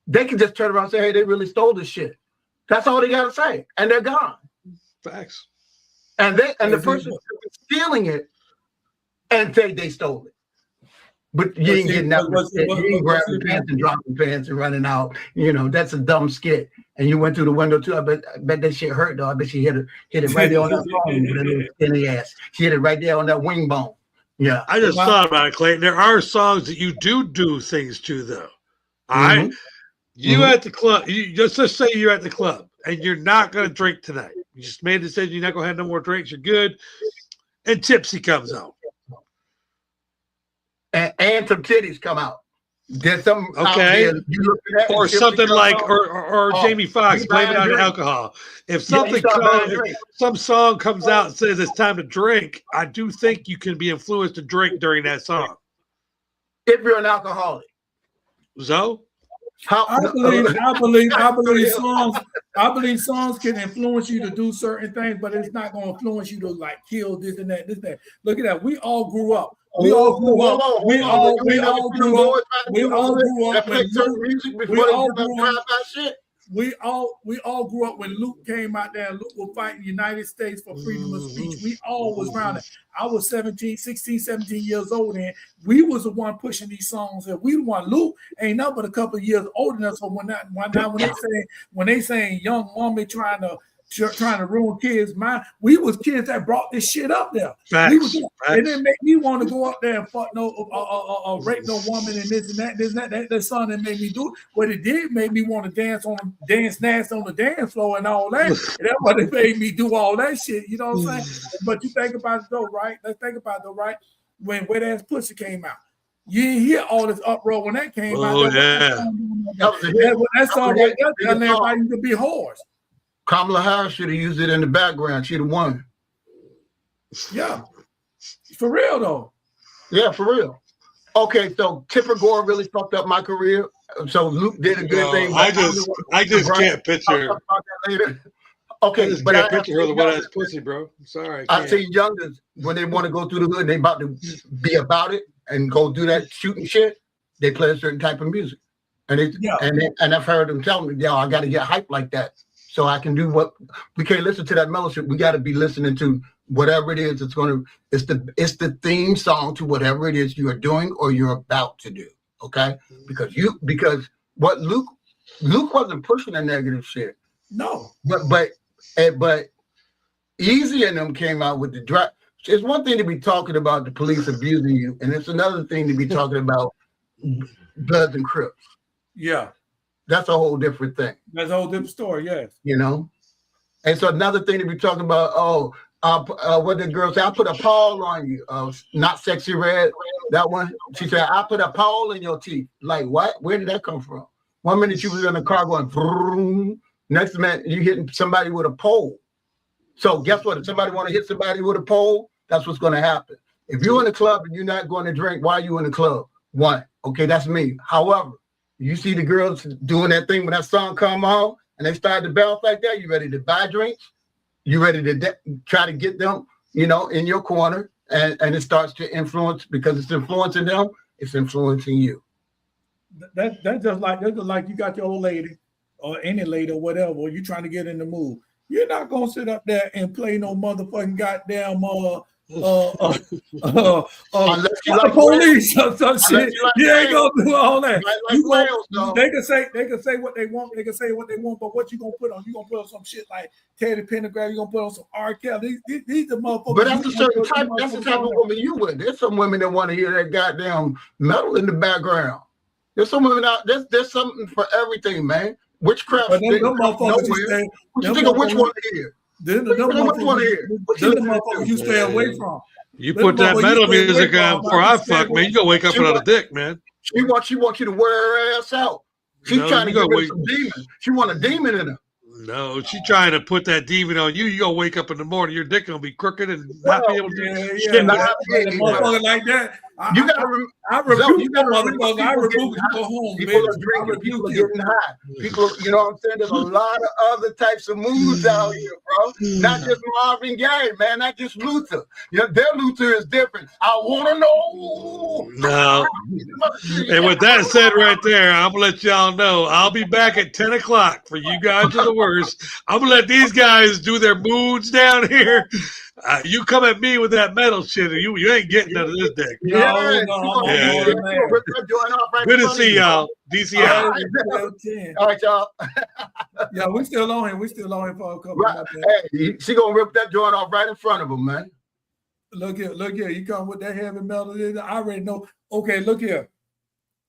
they can just turn around and say, "Hey, they really stole this shit." That's all they gotta say, and they're gone. Facts. And the person stealing it and say they stole it. But you ain't getting that. You ain't grabbing pants and dropping pants and running out. You know, that's a dumb skit. And you went through the window too. I bet that shit hurt though. I bet she hit it right there on that bone with a little skinny ass. She hit it right there on that wing bone. Yeah. I just thought about it, Clayton. There are songs that you do things to, though. All right. You at the club. You just say you're at the club and you're not going to drink tonight. You just made a decision. You're not going to have no more drinks. You're good. And Tipsy comes out. And some titties come out. There's some okay, or something like, or Jamie Foxx blaming on alcohol. If something some song comes out and says it's time to drink, I do think you can be influenced to drink during that song. If you're an alcoholic, so I believe songs can influence you to do certain things, but it's not going to influence you to like kill this and that, this and that. Look at that. We all grew up. We all grew up. We all grew up. We all grew up when Luke came out there and Luke was fighting the United States for freedom of speech. We all was around it. I was 16, 17 years old, and we was the one pushing these songs. And we the one. Luke ain't nothing but a couple of years older than us. So when they saying young woman trying to ruin kids' mind, we was kids that brought this shit up there. It didn't make me want to go up there and fuck rape no woman and this and that. That song that made me do it. But it did make me want to dance nasty on the dance floor and all that. And that's what it made me do all that shit. You know what I'm saying? But you think about it though, right? Let's think about it though, right? When Wet Ass Pussy came out. You didn't hear all this uproar when that came out. Oh, yeah. That song right there telling everybody to be whores. Kamala Harris should have used it in the background. She'd have won. Yeah. For real, though. Yeah, for real. Okay, so Tipper Gore really fucked up my career. So Luke did a good thing. I just can't picture. Okay, but I can't picture her the wet-ass pussy, bro. I'm sorry. I see youngers when they want to go through the hood, they about to be about it and go do that shooting shit. They play a certain type of music, and I've heard them tell me, "Yo, I got to get hyped like that." So I can do what we can't listen to that mellow shit. We got to be listening to whatever it is. It's the theme song to whatever it is you are doing or you're about to do. Okay, because what Luke wasn't pushing the negative shit. No, but Easy and them came out with the drop. It's one thing to be talking about the police abusing you, and it's another thing to be talking about Bloods and Crips. Yeah. That's a whole different thing. That's a whole different story, yes. You know? And so another thing to be talking about, what the girl said, I put a Paul on you. Not Sexy Red, that one. She said, I put a Paul in your teeth. Like, what? Where did that come from? 1 minute she was in the car going, vroom. Next minute you hitting somebody with a pole. So guess what? If somebody want to hit somebody with a pole, that's what's going to happen. If you're in the club and you're not going to drink, why are you in the club? One, okay, that's me. However, you see the girls doing that thing when that song come on and they start to bounce like that, you ready to buy drinks? You ready to try to get them you know, in your corner, and it starts to influence because it's influencing them. It's influencing you. That's just like you got your old lady or any lady or whatever. You trying to get in the mood. You're not gonna sit up there and play no motherfucking goddamn Unless you the like police or some shit. you like You ain't gonna do all that. Like Wales, though. They can say what they want. They can say what they want. But what you gonna put on? You gonna put on some shit like Teddy Pendergrass. You gonna put on some R. Kelly. These the motherfuckers. But that's a certain type. That's the type of woman you with. There's some women that want to hear that goddamn metal in the background. There's some women out. There's something for everything, man. Witchcraft. But them motherfuckers what you think of which one to hear? Them motherfuckers you stay away from. You put that metal music on before I fuck, man. You gonna wake up without a dick, man. She wants you to wear her ass out. She's trying to get rid of some demon. She want a demon in her. No, she trying to put that demon on you. You gonna wake up in the morning, your dick gonna be crooked and not be able to do shit. Motherfucker like that. You gotta I rebuke that motherfucker. I rebuke you go home. People are drinking. People are getting high. People, you know what I'm saying? There's a lot of other types of moves out here, bro. Not just Marvin Gaye, man. Not just Luther. You know, their Luther is different. I want to know. No. And with that said right there, I'm going to let y'all know I'll be back at 10 o'clock for You Guys Are the Worst. I'm going to let these guys do their moods down here. You come at me with that metal shit, and you ain't getting none of this dick. Yeah. Good to see y'all. DCI. All right, y'all. Yeah, we still on him. We still on him for a couple of minutes. Hey, she gonna rip that joint off right in front of him, man. Look here. You come with that heavy metal. I already know. Okay, look here.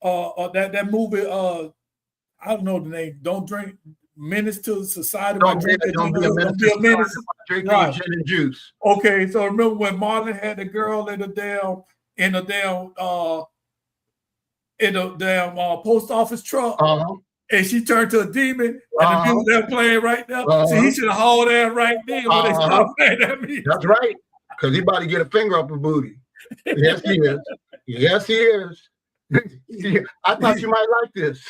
That movie. I don't know the name. Don't drink. Menace to society. Don't be a menace. Drinking gin and juice. Okay, so remember when Marlon had the girl in the damn post office truck, and she turned to a demon, and the music they're playing right now. So he should have hauled that right there when they stopped playing that music. That's right, because he about to get a finger up her booty. Yes, he is. Yes, he is. I thought you might like this.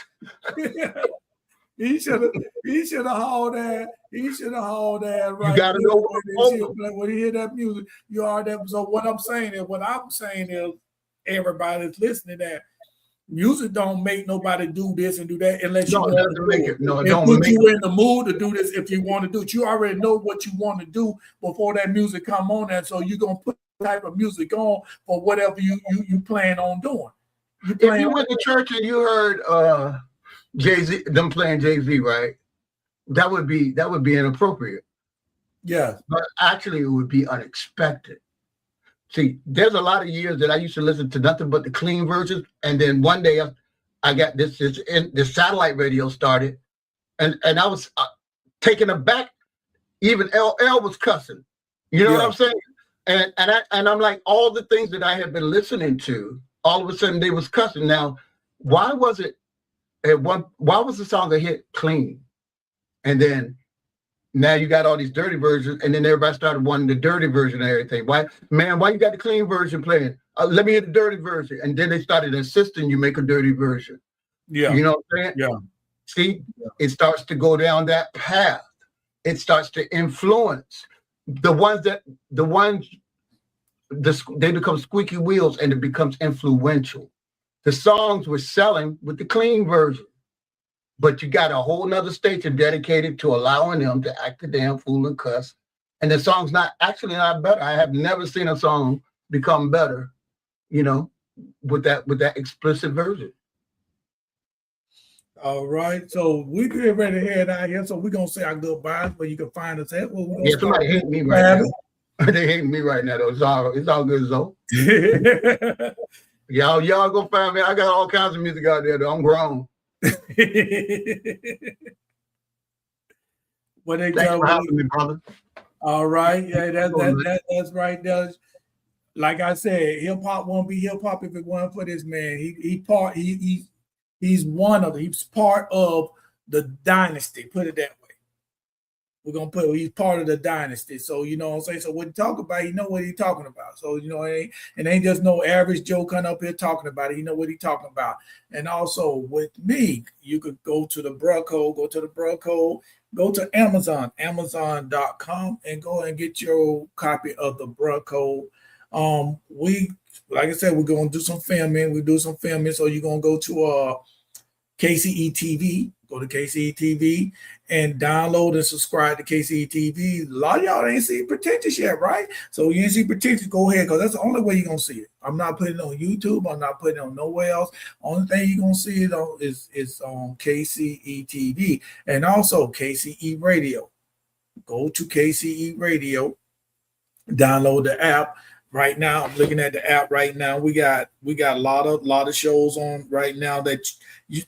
He should have hauled that. He should have hauled that right. You gotta know when he hear that music, you are that. So what I'm saying is, everybody that's listening, that music don't make nobody do this and do that unless you want to make it. No, it don't put you in the mood to do this if you want to do it. You already know what you want to do before that music come on, and so you're gonna put the type of music on for whatever you plan on doing. If you went to church and you heard Jay-Z, them playing Jay-Z, right? That would be inappropriate. Yeah. But actually it would be unexpected. See, there's a lot of years that I used to listen to nothing but the clean versions. And then one day I got this satellite radio started, and I was taken aback. Even LL was cussing. You know what I'm saying? And I'm like, all the things that I had been listening to, all of a sudden they was cussing. Now, why was the song a hit clean? And then now you got all these dirty versions, and then everybody started wanting the dirty version and everything. Why you got the clean version playing? Let me hear the dirty version. And then they started insisting you make a dirty version. Yeah. You know what I'm saying? Yeah. See, it starts to go down that path. It starts to influence they become squeaky wheels, and it becomes influential. The songs were selling with the clean version, but you got a whole nother station dedicated to allowing them to act the damn fool and cuss. And the song's not better. I have never seen a song become better, with that explicit version. All right, so we get ready to head out here. So we're gonna say our goodbyes, but you can find us at. Somebody hate me right now. They hate me right now, though. It's all good, though. Y'all go find me. I got all kinds of music out there, though. I'm grown. What they Thanks for having me, brother. All right, yeah, that's right. Like I said, hip hop won't be hip hop if it weren't for this man. He's part of the dynasty. Put it that way. We're gonna put he's part of the dynasty. So you know what I'm saying. So what he talk about, you know what he's talking about. So you know, it ain't just no average Joe coming up here talking about it. You know what he's talking about. And also with me, you could go to the bruh code, go to Amazon, Amazon.com, and go and get your copy of the bruh code. We, like I said, we're gonna do some filming. We do some filming, so you're gonna go to KCE TV. Go to KCE TV and download and subscribe to KCE TV. A lot of y'all ain't seen Pretentious yet, right? So you ain't see Pretentious, go ahead, because that's the only way you're gonna see it. I'm not putting it on YouTube. I'm not putting it on nowhere else. Only thing you're gonna see it on is on KCE TV and also KCE Radio. Go to KCE Radio, download the app. Right now, I'm looking at the app right now. We got a lot of shows on right now that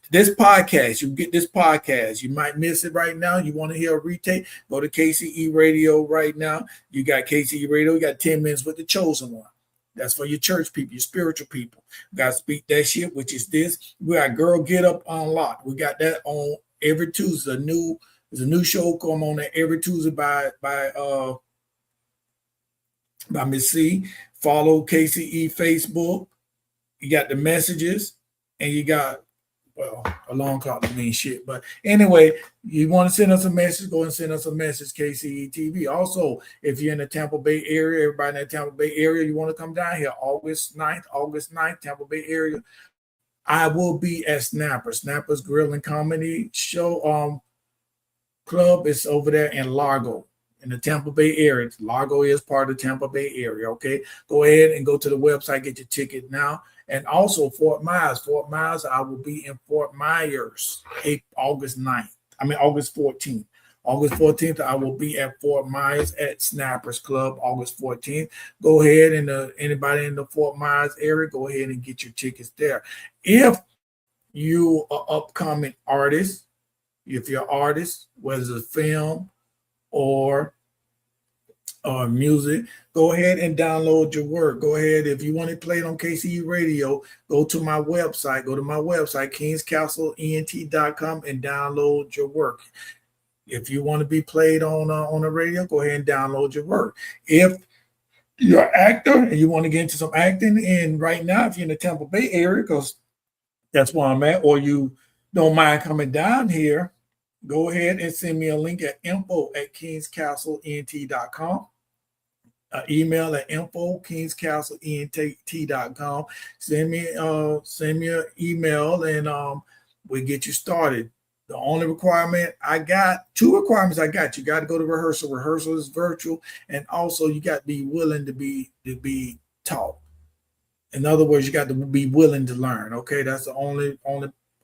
this podcast, you get this podcast. You might miss it right now. You want to hear a retake, go to KCE Radio right now. You got KCE Radio, you got 10 minutes with the chosen one. That's for your church people, your spiritual people. You got to speak that shit, which is this. We got Girl Get Up Unlocked. We got that on every Tuesday. There's a new show come on there every Tuesday by Miss C. Follow KCE Facebook. You got the messages, and you got, well, a long call to mean shit. But anyway, you want to send us a message, go and send us a message, KCE TV. Also, if you're in the Tampa Bay area, everybody in the Tampa Bay area, you want to come down here August 9th, Tampa Bay area, I will be at Snapper's Grill and Comedy Show Club. It's over there in Largo, in the Tampa Bay area. Largo is part of the Tampa Bay area, okay? Go ahead and go to the website, get your ticket now. And also Fort Myers, I will be in Fort Myers August 14th. August 14th, I will be at Fort Myers at Snappers Club, August 14th. Go ahead and anybody in the Fort Myers area, go ahead and get your tickets there. If you are upcoming artist, if you're an artist, whether it's a film or music, go ahead and download your work. Go ahead. If you want it played on KCE Radio, go to my website, kingscastleent.com and download your work. If you want to be played on the radio, go ahead and download your work. If you're an actor and you want to get into some acting, and right now, if you're in the Tampa Bay area, because that's where I'm at, or you don't mind coming down here, go ahead and send me a link at info@kingscastleent.com. Email at info@kingscastleent.com. Send me an email and we get you started. The only requirement I got, two requirements I got. You got to go to rehearsal. Rehearsal is virtual, and also you got to be willing to be taught. In other words, you got to be willing to learn. Okay, that's the only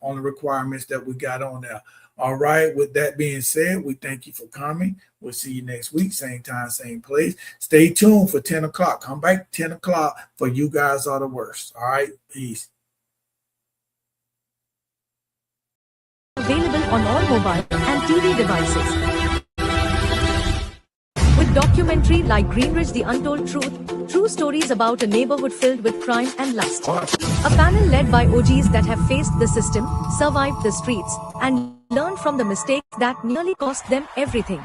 requirements that we got on there. All right. With that being said, we thank you for coming. We'll see you next week, same time, same place. Stay tuned for 10 o'clock. Come back 10 o'clock for You Guys Are the Worst. All right. Peace. Available on all mobile and TV devices. With documentary like Greenridge: The Untold Truth, true stories about a neighborhood filled with crime and lust. A panel led by OGs that have faced the system, survived the streets, and learned from the mistakes that nearly cost them everything.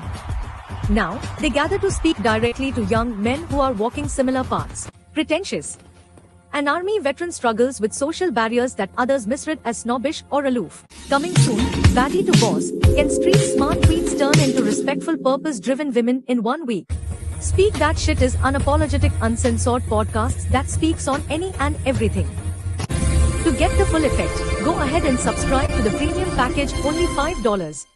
Now, they gather to speak directly to young men who are walking similar paths. Pretentious. An army veteran struggles with social barriers that others misread as snobbish or aloof. Coming soon, Batty to Boss, can street smart tweets turn into respectful purpose-driven women in 1 week? Speak That Shit is unapologetic, uncensored podcasts that speaks on any and everything. To get the full effect, go ahead and subscribe to the premium package, only $5.